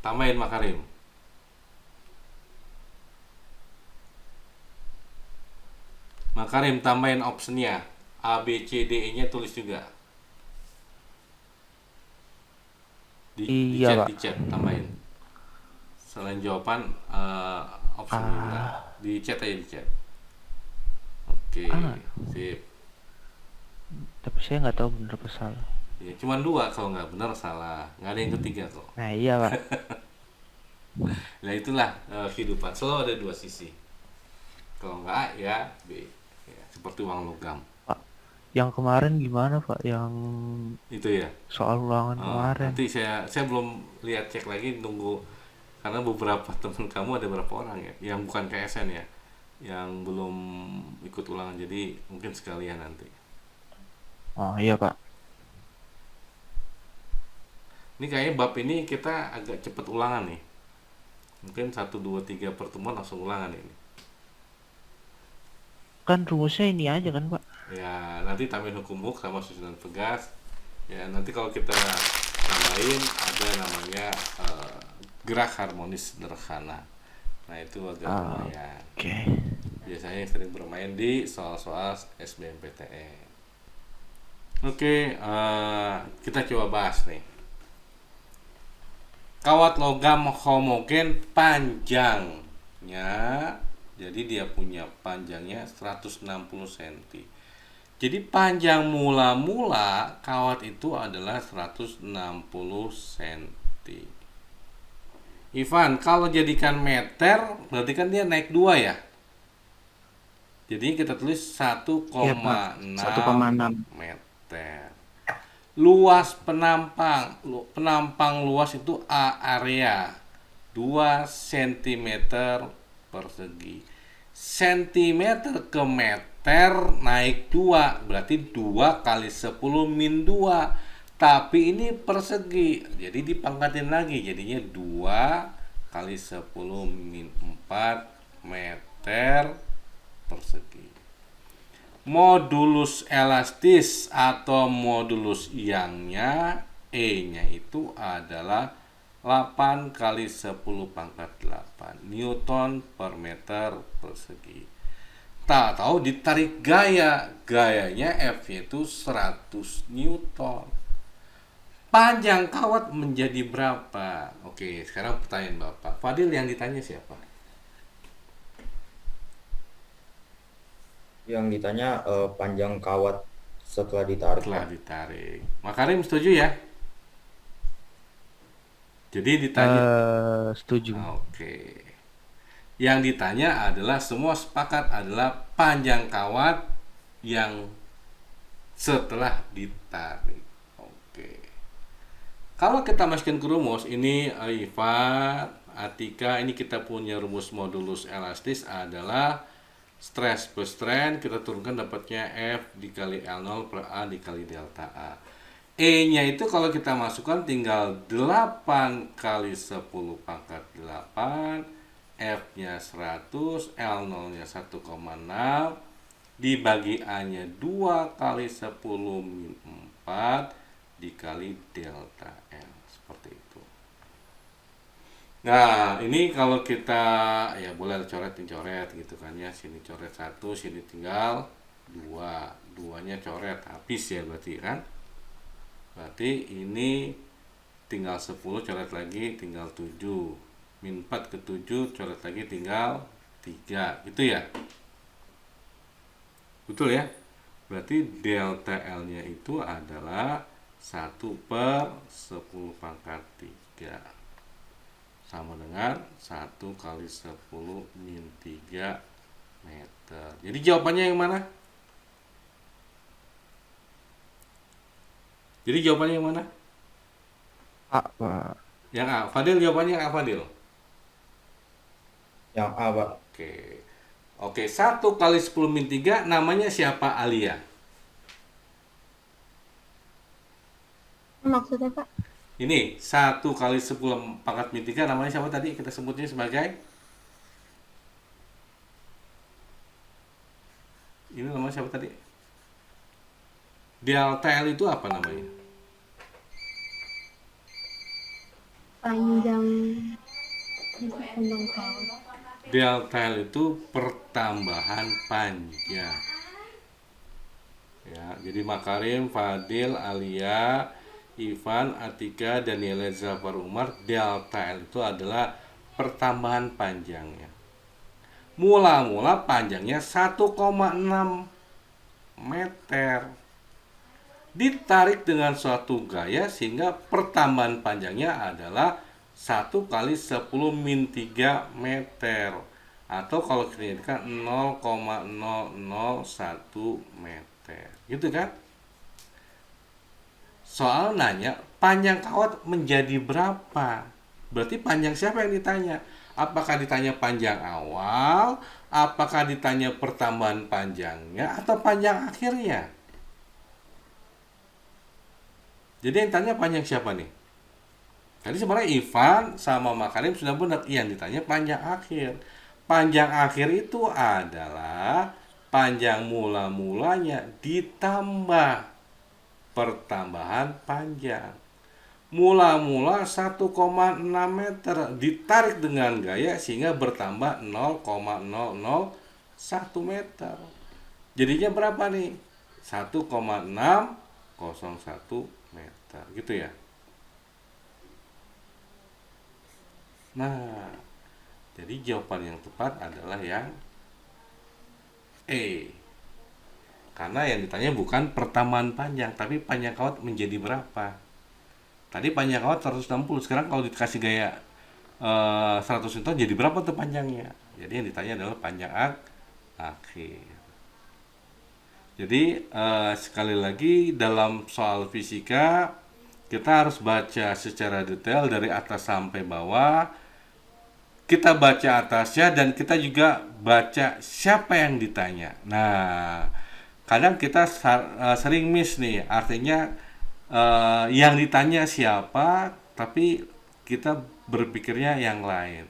Tambahin Makarim. Makarim tambahin optionnya A, B, C, D, E nya tulis juga. Di Iya, chat, Pak. di chat tambahin. Selain jawaban option juga. Di chat aja di chat. Oke, sip. Tapi saya nggak tahu bener apa salah. Ya, cuman 2 kalau nggak benar salah. Nggak ada yang ketiga kok. Nah iya, Pak. Nah itulah kehidupan. Selalu ada 2 sisi. Kalau nggak A ya B. Ya, seperti uang logam. Pak, yang kemarin gimana, Pak? Yang Itu ya. soal ulangan kemarin. Nanti saya belum lihat cek lagi, nunggu karena beberapa teman kamu ada berapa orang ya yang bukan KSN ya, yang belum ikut ulangan, jadi mungkin sekalian nanti. Oh iya, Pak. Ini kayaknya bab ini kita agak cepat ulangan nih. Mungkin 1, 2, 3 pertemuan langsung ulangan ini. Kan rumusnya ini aja kan, Pak? Ya nanti tambahin hukum hook sama susunan pegas. Ya nanti kalau kita tambahin ada namanya gerak harmonis sederhana. Nah itu agak lumayan. Oke. Biasanya yang sering bermain di soal-soal SBMPTN. Oke, kita coba bahas nih. Kawat logam homogen panjangnya, jadi dia punya panjangnya 160 cm. Jadi panjang mula-mula kawat itu adalah 160 cm. Ivan, kalau jadikan meter berarti kan dia naik 2 ya. Jadi kita tulis 1,6 Iya, Pak. 1,6 meter. Luas penampang luas itu area 2 cm persegi. Sentimeter ke meter naik 2, berarti 2 kali 10 min 2. Tapi ini persegi, jadi dipangkatin lagi, jadinya 2 kali 10 min 4 meter persegi. Modulus elastis atau modulus Young-nya E-nya itu adalah 8 kali 10 pangkat 8 Newton per meter persegi. Tak tahu ditarik gayanya F-nya itu 100 Newton. Panjang kawat menjadi berapa? Oke, sekarang pertanyaan Bapak. Fadil, yang ditanya siapa? Yang ditanya panjang kawat setelah ditarik. Setelah ditarik. Makarim setuju ya? Jadi ditanya. Setuju. Oke. Yang ditanya adalah semua sepakat adalah panjang kawat yang setelah ditarik. Oke. Kalau kita masukin ke rumus ini, Ivan, Atika, ini kita punya rumus modulus elastis adalah stress plus strain, kita turunkan dapatnya F dikali L0 per A dikali delta A. E-nya itu kalau kita masukkan tinggal 8 kali 10 pangkat 8, F-nya 100, L0-nya 1,6, dibagi A-nya 2 kali 10 min 4 dikali delta L, seperti itu. Nah, ini kalau kita ya boleh coret gitu kan ya, sini coret 1, sini tinggal 2, 2-nya coret habis ya berarti kan. Berarti ini tinggal 10, coret lagi tinggal 7, min 4 ke 7 coret lagi tinggal 3, gitu ya. Betul ya? Berarti delta L-nya itu adalah 1 per 10 pangkat 3 sama dengan 1 kali 10 min 3 meter. Jadi jawabannya yang mana? Jadi jawabannya yang mana? A, Pak. Yang A. Fadil, jawabannya yang A, Fadil. Yang A, Pak. Oke, 1 kali 10 min 3 namanya siapa, Alia? Maksudnya, Pak? Ini 1 kali 10 pangkat min 3 namanya siapa tadi? Kita sebutnya sebagai, ini namanya siapa tadi? Delta L itu apa namanya? Panjang kawat. Delta L itu pertambahan panjang. Ya, jadi Makarim, Fadil, Alia, Ivan, Atika, Daniela, Zafar, Umar, delta L itu adalah pertambahan panjangnya. Mula-mula panjangnya 1,6 meter. Ditarik dengan suatu gaya sehingga pertambahan panjangnya adalah 1 kali 10 min 3 meter. Atau kalau kita jadikan 0,001 meter. Gitu kan? Soal nanya panjang kawat menjadi berapa? Berarti panjang siapa yang ditanya? Apakah ditanya panjang awal, apakah ditanya pertambahan panjangnya, atau panjang akhirnya? Jadi yang tanya panjang siapa nih? Tadi sebenarnya Ivan sama Makarim sudah benar. Yang ditanya panjang akhir. Panjang akhir itu adalah panjang mula-mulanya ditambah pertambahan panjang. Mula-mula 1,6 meter ditarik dengan gaya sehingga bertambah 0,001 meter. Jadinya berapa nih? 1,601 meter. Gitu ya. Nah, jadi jawaban yang tepat adalah yang E. Karena yang ditanya bukan pertambahan panjang, tapi panjang kawat menjadi berapa. Tadi panjang kawat 160, sekarang kalau dikasih gaya 100 Newton jadi berapa tuh panjangnya? Jadi yang ditanya adalah panjang akhir. Jadi sekali lagi dalam soal fisika kita harus baca secara detail dari atas sampai bawah. Kita baca atasnya dan kita juga baca siapa yang ditanya. Nah, kadang kita sering miss nih, artinya yang ditanya siapa, tapi kita berpikirnya yang lain,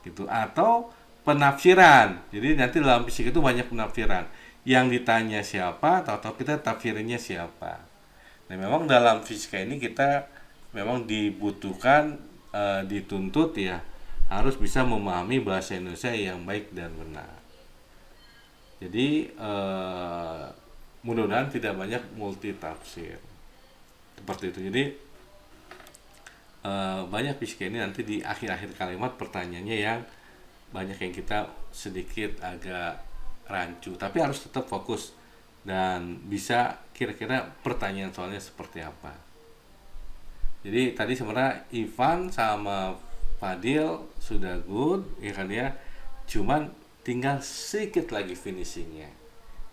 gitu. Atau penafsiran. Jadi nanti dalam fisika itu banyak penafsiran. Yang ditanya siapa, atau kita tafsirinnya siapa. Nah, memang dalam fisika ini kita memang dibutuhkan, dituntut ya, harus bisa memahami bahasa Indonesia yang baik dan benar. Jadi mudah-mudahan tidak banyak multitafsir seperti itu. Jadi banyak fisika ini nanti di akhir-akhir kalimat pertanyaannya yang banyak yang kita sedikit agak rancu, tapi harus tetap fokus dan bisa kira-kira pertanyaan soalnya seperti apa. Jadi tadi sebenarnya Ivan sama Fadil sudah good ya kan ya, cuman tinggal sedikit lagi finishingnya,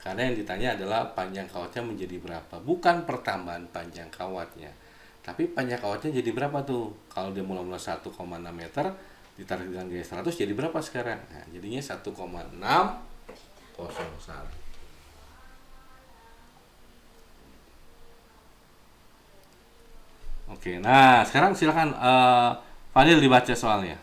karena yang ditanya adalah panjang kawatnya menjadi berapa, bukan pertambahan panjang kawatnya, tapi panjang kawatnya jadi berapa tuh. Kalau dia mula-mula 1,6 meter ditarik dengan gaya 100 jadi berapa sekarang? Nah, jadinya 1,601. Oke, nah sekarang silakan Fadil dibaca soalnya.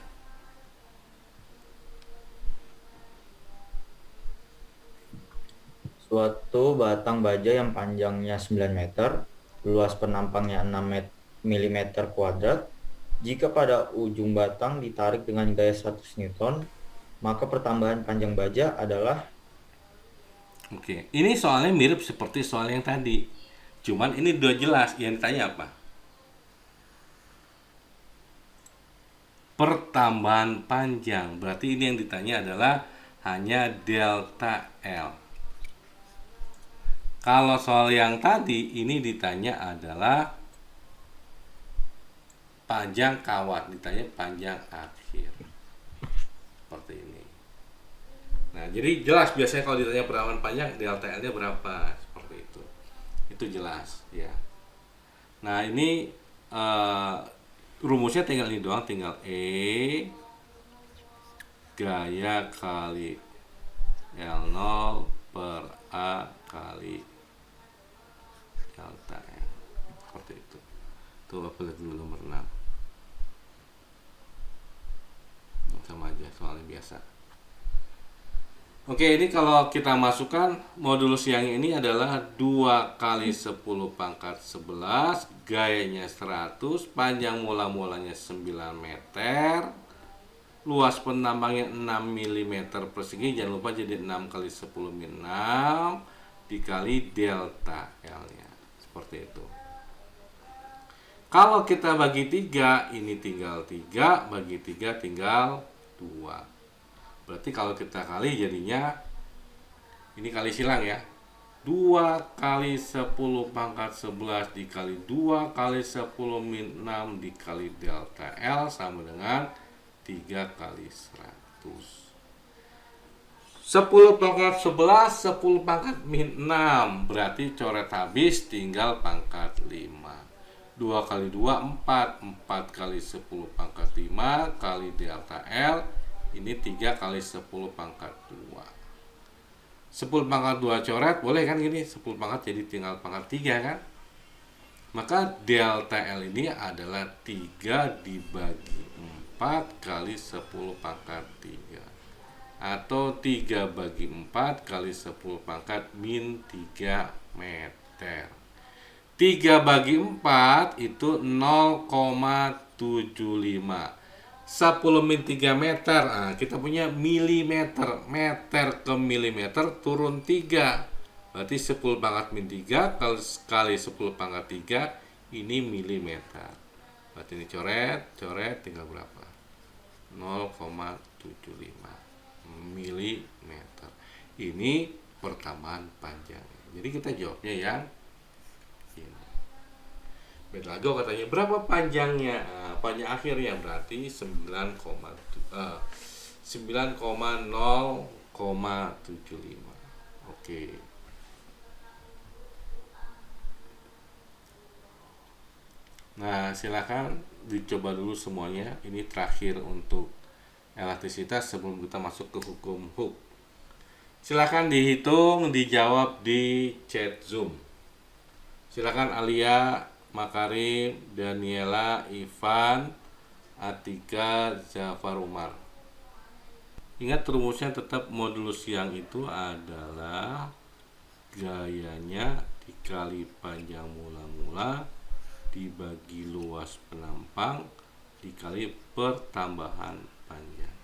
Suatu batang baja yang panjangnya 9 meter, luas penampangnya 6 mm kuadrat, jika pada ujung batang ditarik dengan gaya 100 Newton, maka pertambahan panjang baja adalah. Oke, ini soalnya mirip seperti soal yang tadi. Cuman ini udah jelas, yang ditanya apa? Pertambahan panjang. Berarti ini yang ditanya adalah hanya delta L. Kalau soal yang tadi ini ditanya adalah panjang kawat, ditanya panjang akhir. Seperti ini. Nah, jadi jelas biasanya kalau ditanya pertambahan panjang delta L-nya berapa, seperti itu. Itu jelas, ya. Nah, ini rumusnya tinggal ini doang, tinggal E gaya kali L0 per A kali delta L. Seperti itu. Tuh, apa lihat dulu nomor 6. Sama aja soalnya biasa. Oke, ini kalau kita masukkan modulus yang ini adalah 2 kali 10 pangkat 11, gayanya 100, panjang mula-mulanya 9 meter, luas penambangnya 6 mm persegi, jangan lupa jadi 6 kali 10 min 6 dikali delta L nya, seperti itu. Kalau kita bagi 3, ini tinggal 3, bagi 3 tinggal 2. Berarti kalau kita kali jadinya, ini kali silang ya, 2 kali 10 pangkat 11 dikali 2 kali 10 min 6 dikali delta L sama dengan 3 kali 100. 10 pangkat 11, 10 pangkat min 6. Berarti coret habis tinggal pangkat 5. 2 kali 2, 4. 4 kali 10 pangkat 5 kali delta L. Ini 3 kali 10 pangkat 2. 10 pangkat 2 coret, boleh kan gini? 10 pangkat jadi tinggal pangkat 3 kan? Maka delta L ini adalah 3 dibagi 4 kali 10 pangkat 3, atau 3 bagi 4 kali 10 pangkat min 3 meter. 3 bagi 4 itu 0,75. 10 min 3 meter. Nah, kita punya milimeter. Meter ke milimeter turun 3. Berarti 10 pangkat min 3 kali 10 pangkat 3 ini milimeter. Berarti ini coret tinggal berapa? 0,75 milimeter. Ini pertambahan panjangnya. Jadi kita jawabnya yang ini. Beda lagi katanya berapa panjangnya? Nah, panjang akhirnya berarti 9,0,75. Oke. Nah, silakan dicoba dulu semuanya. Ini terakhir untuk elastisitas sebelum kita masuk ke hukum Hooke. Silakan dihitung, dijawab di chat Zoom. Silakan Alia, Makarim, Daniela, Ivan, Atika, Zafar Umar. Ingat rumusnya tetap modulus yang itu adalah gayanya dikali panjang mula-mula dibagi luas penampang dikali pertambahan panjang.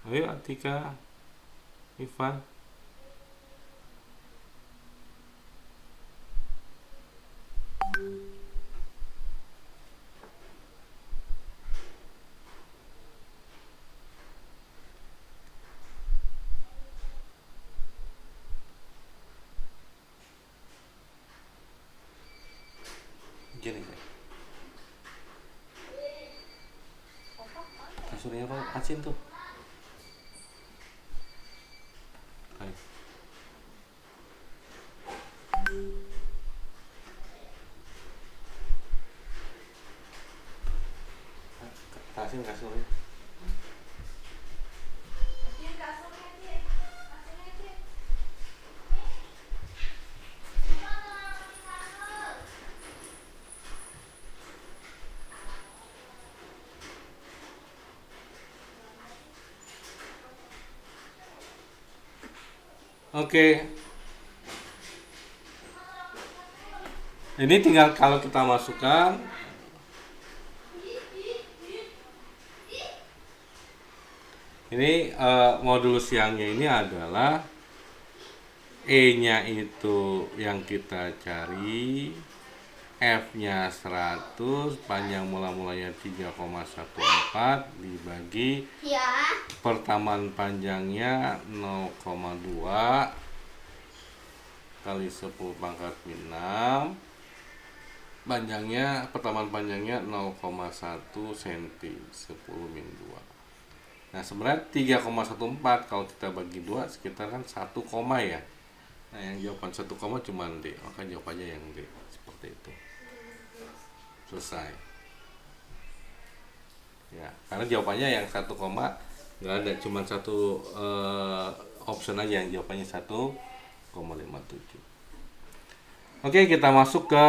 Ayo Atika, Ivan. Gini guys. Kasurnya apa? Acin tuh. Ayo. Tasin kasurnya. Oke. Ini tinggal kalau kita masukkan ini modulus yangnya ini adalah E-nya itu yang kita cari, F-nya 100, panjang mula-mulanya 3,14 dibagi pertambahan panjangnya 0,2 kali 10 pangkat min 6, panjangnya pertambahan panjangnya 0,1 cm 10 min 2. Nah sebenarnya 3,14 kalau kita bagi 2 sekitar kan 1, ya. Nah, yang jawaban 1 koma cuma D. Maka jawabannya yang D. Seperti itu. Selesai. Ya, karena jawabannya yang 1 koma nggak ada, cuma satu option aja yang jawabannya 1,57. Oke, kita masuk ke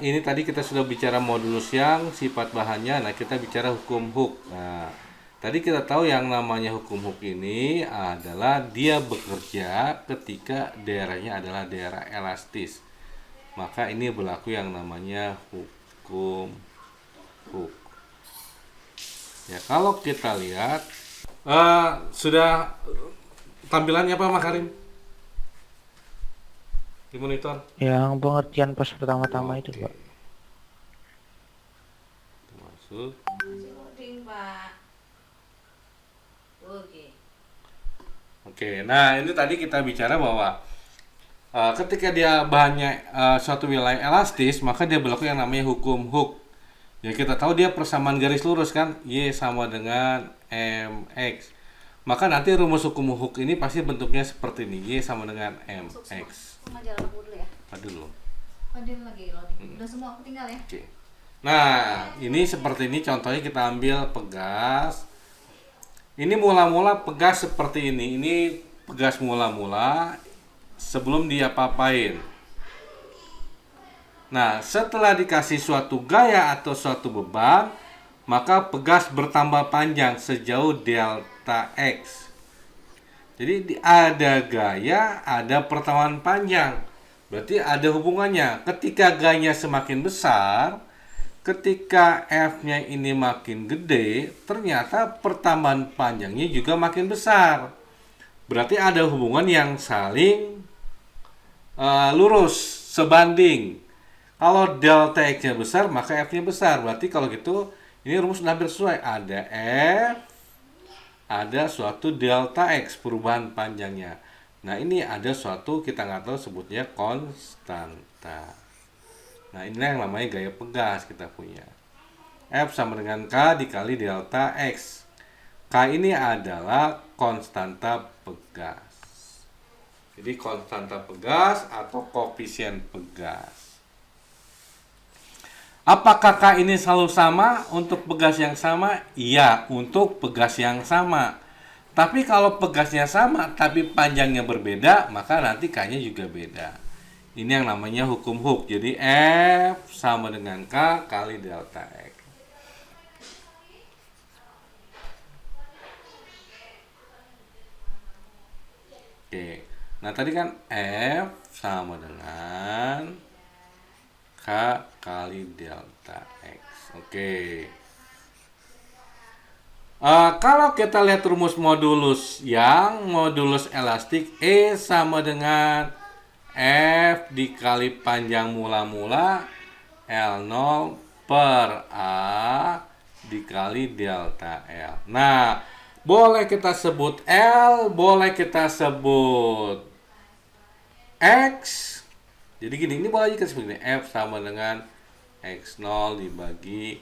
ini. Tadi kita sudah bicara modulus yang sifat bahannya. Nah, kita bicara hukum Hooke. Nah, tadi kita tahu yang namanya hukum Hooke ini adalah dia bekerja ketika daerahnya adalah daerah elastis. Maka ini berlaku yang namanya hukum Hooke. Ya, kalau kita lihat sudah tampilannya apa, Mak Karim? Di monitor. Yang pengertian pas pertama-tama itu, Oke. Pak. Masuk. Masih loading, Pak. Oke. Oke, nah ini tadi kita bicara bahwa ketika dia bahannya suatu wilayah elastis, maka dia berlaku yang namanya hukum Hooke. Ya, kita tahu dia persamaan garis lurus kan, Y sama dengan MX. Maka nanti rumus hukum Hooke ini pasti bentuknya seperti ini, Y sama dengan MX. Ngajar aku dulu ya. Dulu. Fadil lagi loading. Udah semua aku tinggal ya. Oke. Nah, ini seperti ini contohnya, kita ambil pegas. Ini mula-mula pegas seperti ini. Ini pegas mula-mula sebelum dia papain. Nah, setelah dikasih suatu gaya atau suatu beban, maka pegas bertambah panjang sejauh delta X. Jadi ada gaya, ada pertambahan panjang. Berarti ada hubungannya. Ketika gayanya semakin besar, ketika F-nya ini makin gede, ternyata pertambahan panjangnya juga makin besar. Berarti ada hubungan yang saling lurus, sebanding. Kalau delta X-nya besar, maka F-nya besar. Berarti kalau gitu, ini rumus hampir sesuai. Ada F, ada suatu delta X, perubahan panjangnya. Nah, ini ada suatu, kita nggak tahu sebutnya konstanta. Nah, inilah yang namanya gaya pegas kita punya. F sama dengan K dikali delta X. K ini adalah konstanta pegas. Jadi konstanta pegas atau koefisien pegas. Apakah K ini selalu sama untuk pegas yang sama? Iya, untuk pegas yang sama. Tapi kalau pegasnya sama tapi panjangnya berbeda, maka nanti K-nya juga beda. Ini yang namanya hukum Hooke. Jadi F sama dengan K kali delta X. Oke. Nah, tadi kan F sama dengan K kali delta X. Oke. Kalau kita lihat rumus modulus yang modulus elastik, E sama dengan F dikali panjang mula-mula L0 per A dikali delta L. Nah, boleh kita sebut L, boleh kita sebut X. Jadi gini, ini boleh kita sebut ini, F sama dengan X0 dibagi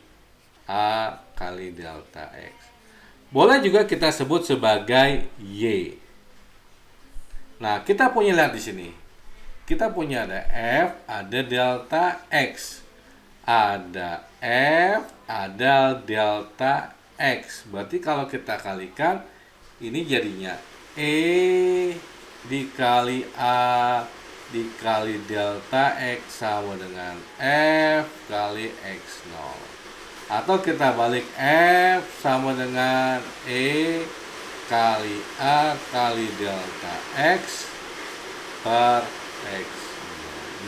A kali delta X. Boleh juga kita sebut sebagai Y. Nah, kita punya, lihat di sini. Kita punya ada F, ada delta X. Ada F, ada delta X. Berarti kalau kita kalikan, ini jadinya E dikali A dikali delta X sama dengan F kali X0. Atau kita balik, F sama dengan E kali A kali delta X per X.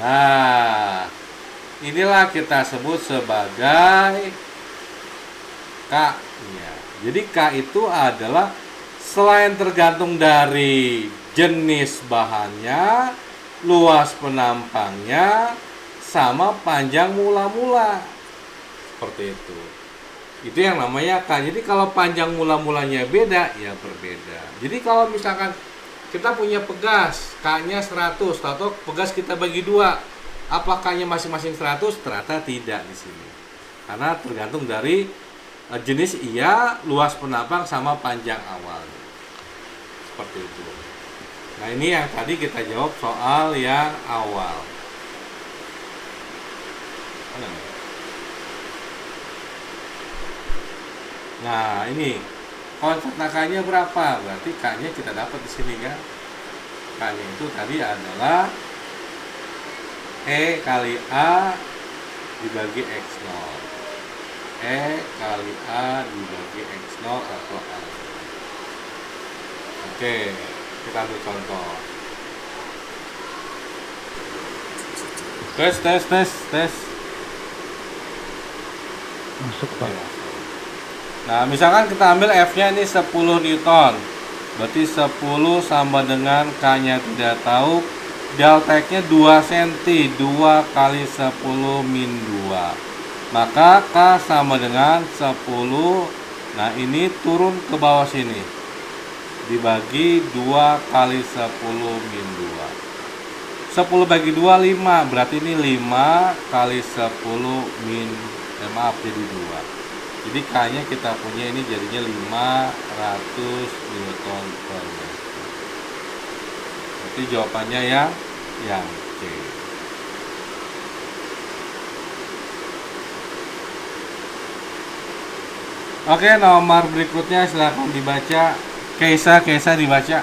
Nah, inilah kita sebut sebagai K-nya. Jadi K itu adalah selain tergantung dari jenis bahannya, luas penampangnya, sama panjang mula-mula. Seperti itu. Itu yang namanya K. Jadi kalau panjang mula-mulanya beda, ya berbeda. Jadi kalau misalkan kita punya pegas, K-nya 100, atau pegas kita bagi dua, apa K-nya masing-masing 100? Ternyata tidak di sini. Karena tergantung dari jenis luas penampang sama panjang awalnya. Seperti itu. Nah, ini yang tadi kita jawab soal yang awal. Mana nih? Nah, ini konstan K-nya berapa? Berarti K-nya kita dapat di sini kan. K-nya itu tadi adalah E kali A dibagi X0. E kali A dibagi X0 atau A. Oke, kita ambil contoh. Tes. Masuk Pak. Nah, misalkan kita ambil F-nya ini 10 Newton. Berarti 10 sama dengan K-nya tidak tahu. Delta X-nya 2 cm. 2 kali 10 min 2. Maka K sama dengan 10. Nah, ini turun ke bawah sini. Dibagi 2 kali 10 min 2. 10 bagi 2, 5. Berarti ini 5 kali 10 min, maaf, jadi 2. Jadi K-nya kita punya ini jadinya 500 Newton per meter. Berarti jawabannya yang C. Oke, nomor berikutnya silahkan dibaca. Keisa dibaca.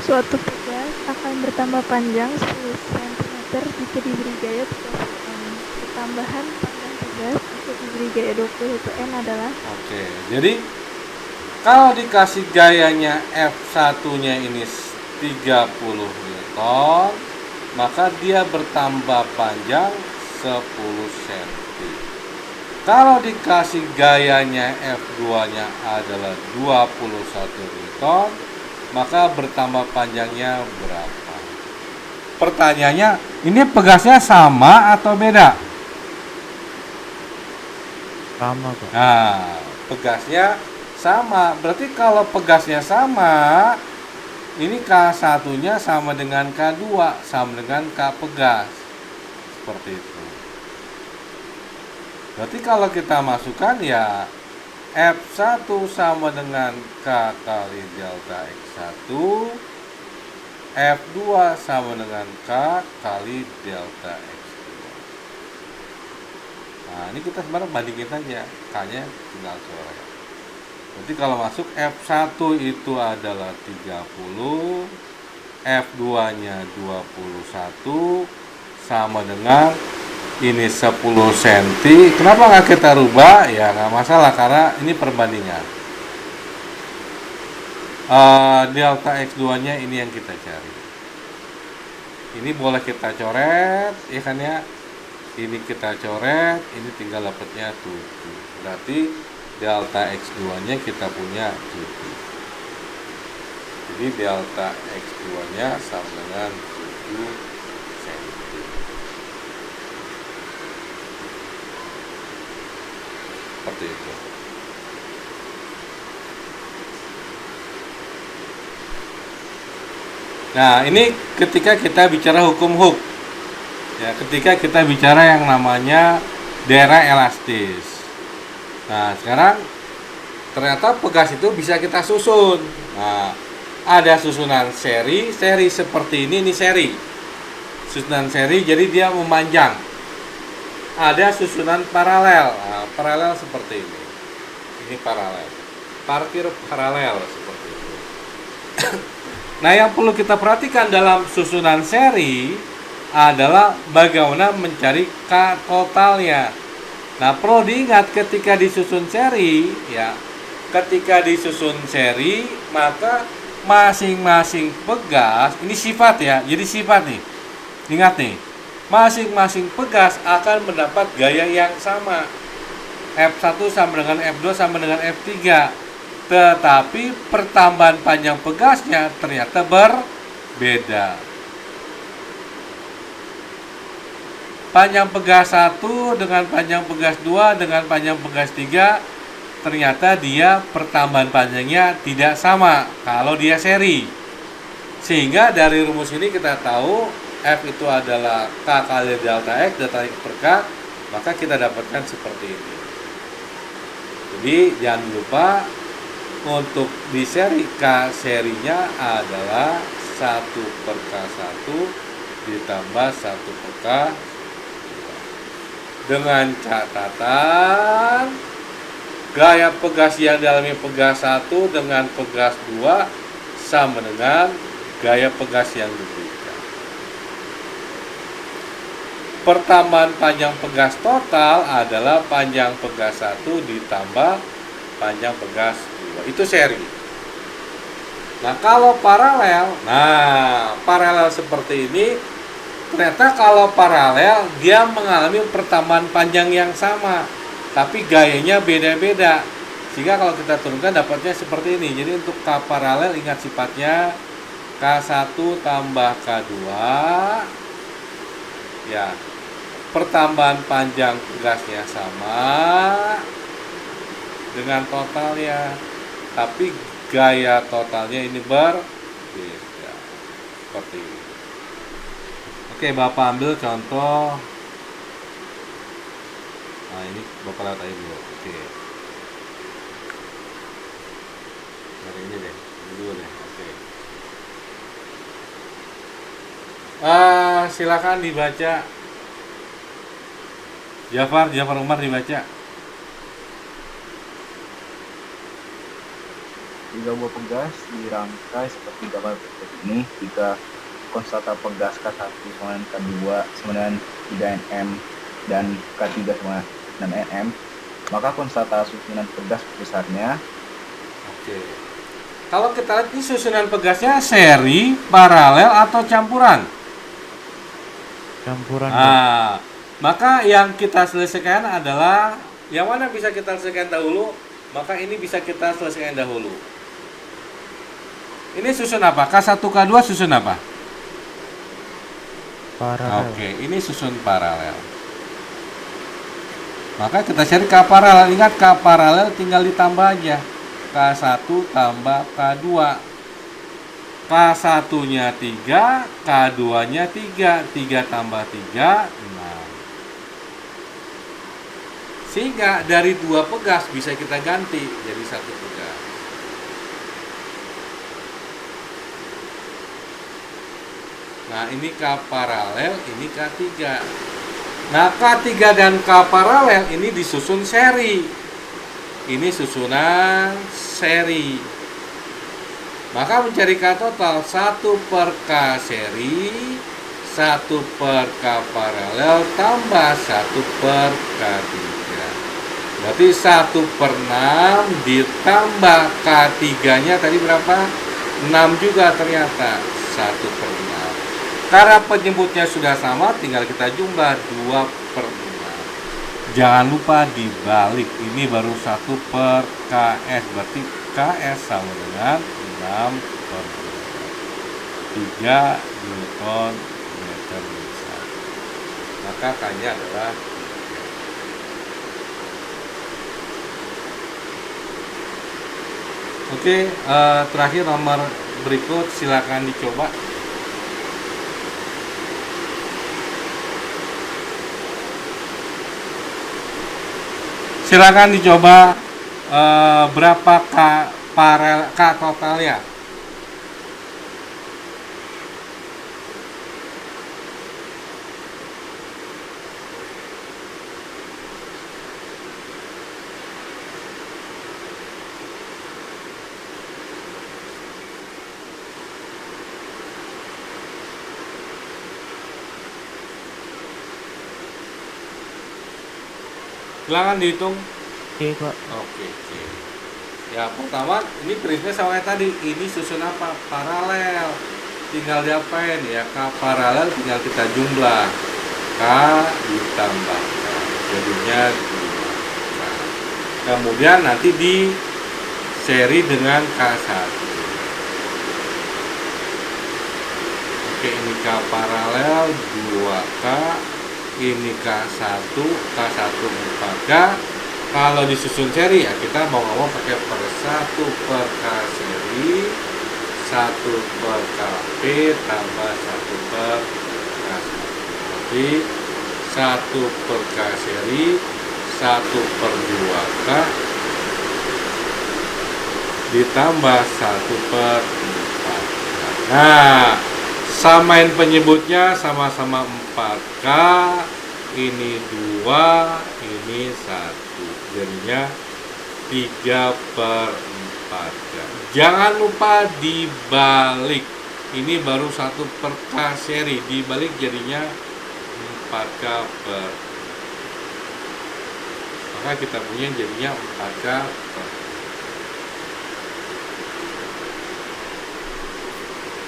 Suatu pegas akan bertambah panjang 10 cm jika diberi gaya 30 N. Pertambahan panjang pegas jika diberi gaya 20 N adalah. Oke, jadi kalau dikasih gayanya F1-nya ini 30 Newton, maka dia bertambah panjang 10 cm. Kalau dikasih gayanya F2-nya adalah 21 Newton, maka bertambah panjangnya berapa? Pertanyaannya, ini pegasnya sama atau beda? Sama Pak. Nah, pegasnya sama. Berarti kalau pegasnya sama, ini K1-nya sama dengan K2, sama dengan K pegas. Seperti itu. Berarti kalau kita masukkan ya F1 sama dengan K kali delta X1, F2 sama dengan K kali delta X2. Nah, ini kita sebenarnya bandingin aja, K-nya tinggal coret. Berarti kalau masuk F1 itu adalah 30, F2-nya 21, sama dengan ini 10 cm. Kenapa nggak kita rubah? Ya nggak masalah, karena ini perbandingan. Delta X2-nya ini yang kita cari. Ini boleh kita coret, ya kan ya? Ini kita coret, ini tinggal dapatnya 7. Berarti delta X2-nya kita punya 7. Jadi delta X2-nya sama dengan 7 cm. Seperti itu. Nah, ini ketika kita bicara hukum Hooke. Ya, ketika kita bicara yang namanya daerah elastis. Nah, sekarang ternyata pegas itu bisa kita susun. Nah, ada susunan seri seperti ini seri. Susunan seri, jadi dia memanjang. Ada susunan paralel. Nah, paralel seperti ini. Ini paralel. Parkir paralel seperti itu. Nah, yang perlu kita perhatikan dalam susunan seri adalah bagaimana mencari K totalnya. Nah, perlu diingat ketika disusun seri, ya, ketika disusun seri, maka masing-masing pegas, ini sifat ya, jadi sifat nih. Ingat nih, masing-masing pegas akan mendapat gaya yang sama. F1 sama dengan F2 sama dengan F3. Tetapi pertambahan panjang pegasnya ternyata berbeda. Panjang pegas 1 dengan panjang pegas 2 dengan panjang pegas 3, ternyata dia pertambahan panjangnya tidak sama kalau dia seri. Sehingga dari rumus ini kita tahu F itu adalah K kali delta X, delta X per K, maka kita dapatkan seperti ini. Jadi jangan lupa untuk di seri K, serinya adalah 1 per K1 ditambah 1 per K, dengan catatan gaya pegas yang dialami pegas 1 dengan pegas 2 sama dengan gaya pegas yang diberikan. Pertambahan panjang pegas total adalah panjang pegas 1 ditambah panjang pegas 2. Itu seri. Nah, kalau paralel, paralel seperti ini, ternyata kalau paralel dia mengalami pertambahan panjang yang sama, tapi gayanya beda-beda. Sehingga kalau kita turunkan dapatnya seperti ini. Jadi untuk K paralel ingat sifatnya K1 tambah K2. Ya, pertambahan panjang pegasnya sama dengan totalnya, tapi gaya totalnya ini berbeda. Seperti ini. Oke, Bapak ambil contoh. Nah, ini Bapak lihat aja dulu. Oke. Dari ini deh. Ini dulu deh. Oke. Silakan dibaca. Jafar Umar dibaca. 3 buah pegas dirangkai seperti gambar berikut ini. Jika konstanta pegas K1 sama dengan K2 sama dengan 3 nm dan K3 sama 6 nm, maka konstanta susunan pegas besarnya. Oke. Kalau kita lihat ini susunan pegasnya seri, paralel atau campuran? Campuran. Maka yang kita selesaikan adalah yang mana bisa kita selesaikan dahulu, maka ini bisa kita selesaikan dahulu. Ini susun apa? K1, K2 susun apa? Paralel. Oke, ini susun paralel. Maka kita cari K paralel. Ingat K paralel tinggal ditambah aja. K1 tambah K2. K1-nya 3, K2-nya 3. 3 tambah 3, 6. Sehingga dari 2 pegas bisa kita ganti jadi 1 pegas. Nah, ini K paralel, ini K3. Nah, K3 dan K paralel ini disusun seri. Ini susunan seri. Maka mencari K total 1 per K seri, 1 per K paralel, tambah 1 per K3. Berarti 1 per 6 ditambah K3-nya tadi berapa? 6 juga ternyata. 1 per 6. Karena penyebutnya sudah sama, tinggal kita jumlah 2 per 6. Jangan lupa dibalik. Ini baru 1 per KS. Berarti KS sama dengan 6 per 3 Newton meter besar. Maka K-nya adalah Oke, terakhir nomor berikut silakan dicoba. Silakan dicoba berapa K total ya? Silakan dihitung. Oke, Pak. Oke. Ya, pertama ini prinsipnya sama kayak tadi. Ini susun apa? Paralel. Tinggal diapain ya? K paralel tinggal kita jumlah. K ditambah K. Jadinya 2. Nah, kemudian nanti di seri dengan K1. Oke, ini K paralel 2K. Ini K1 4K. Kalau disusun seri ya kita mau ngomong pakai per 1 per K seri, 1 per KP tambah 1 per K1. Berarti 1 per K seri, 1 per 2K ditambah 1/4. Nah, samain penyebutnya sama-sama 4K, ini 2, ini 1. Jadinya 3/4K. Jangan lupa dibalik. Ini baru 1/K seri, dibalik jadinya 4K per. Maka kita punya jadinya 4K per.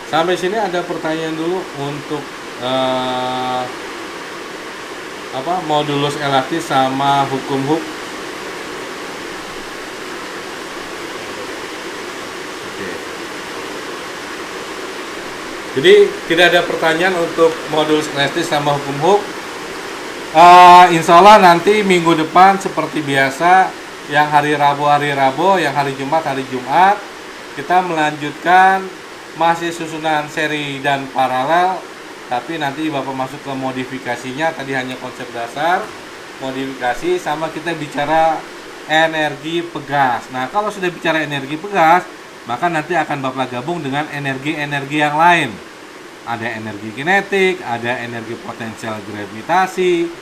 Sampai sini ada pertanyaan dulu untuk modulus elastis sama hukum Hooke. Oke. Jadi tidak ada pertanyaan untuk modulus elastis sama hukum Hooke. Insya Allah nanti minggu depan seperti biasa, yang hari Rabu, yang hari Jumat kita melanjutkan masih susunan seri dan paralel, tapi nanti Bapak masuk ke modifikasinya. Tadi hanya konsep dasar, modifikasi, sama kita bicara energi pegas. Nah, kalau sudah bicara energi pegas, maka nanti akan Bapak gabung dengan energi-energi yang lain. Ada energi kinetik, ada energi potensial gravitasi,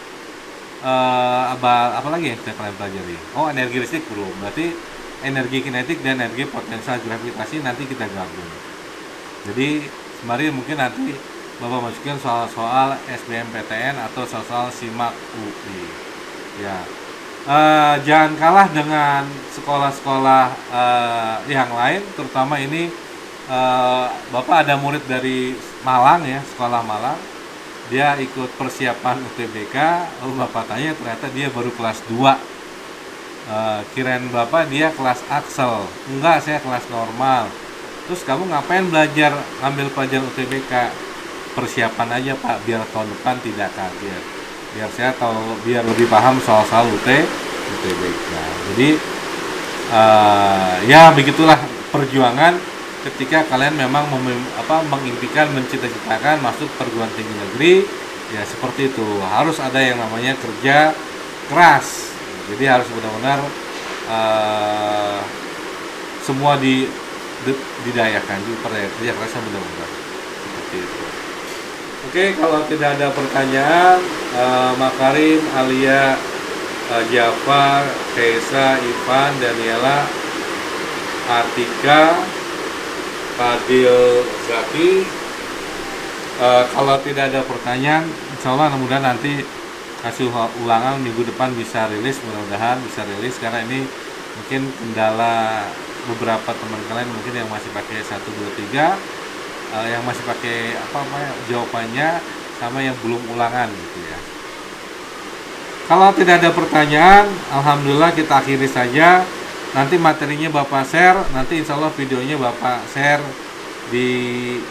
apa lagi yang kita kalian pelajari? Oh, energi listrik belum. Berarti energi kinetik dan energi potensial gravitasi nanti kita gabung. Jadi sembari mungkin nanti Bapak masukin soal-soal SBMPTN atau soal SIMAK UI. Ya, jangan kalah dengan sekolah-sekolah yang lain, terutama ini Bapak ada murid dari Malang ya, sekolah Malang. Dia ikut persiapan UTBK, lalu Bapak tanya ternyata dia baru kelas 2. Kirain Bapak dia kelas Axel. Enggak, saya kelas normal. Terus kamu ngapain belajar ambil pelajaran UTBK? Persiapan aja Pak, biar tahun depan tidak kaget. Biar saya tahu, biar lebih paham soal-soal UTBK. Jadi ya begitulah perjuangan ketika kalian memang mengimpikan, mencita-citakan masuk perguruan tinggi negeri. Ya seperti itu, harus ada yang namanya kerja keras. Jadi harus benar-benar semua didayakan, dipercaya kerja kerasnya benar-benar seperti itu. Oke, kalau tidak ada pertanyaan, Makarim, Alia, Jafar, Kaisa, Ivan, Daniela, Atika, Fadil, Zaki, kalau tidak ada pertanyaan, insya Allah mudah-mudahan nanti hasil ulangan minggu depan bisa rilis, mudah-mudahan bisa rilis, karena ini mungkin kendala beberapa teman kalian mungkin yang masih pakai 1, 2, 3, yang masih pakai jawabannya, sama yang belum ulangan gitu ya. Kalau tidak ada pertanyaan, alhamdulillah kita akhiri saja. Nanti materinya Bapak share, nanti insya Allah videonya Bapak share di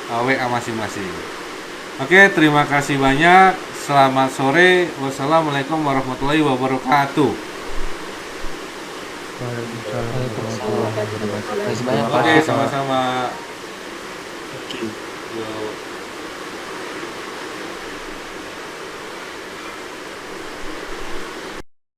WA masing-masing. Oke, terima kasih banyak. Selamat sore. Wassalamualaikum warahmatullahi wabarakatuh. Waalaikumsalam warahmatullahi wabarakatuh. Oke, sama-sama. Yuk.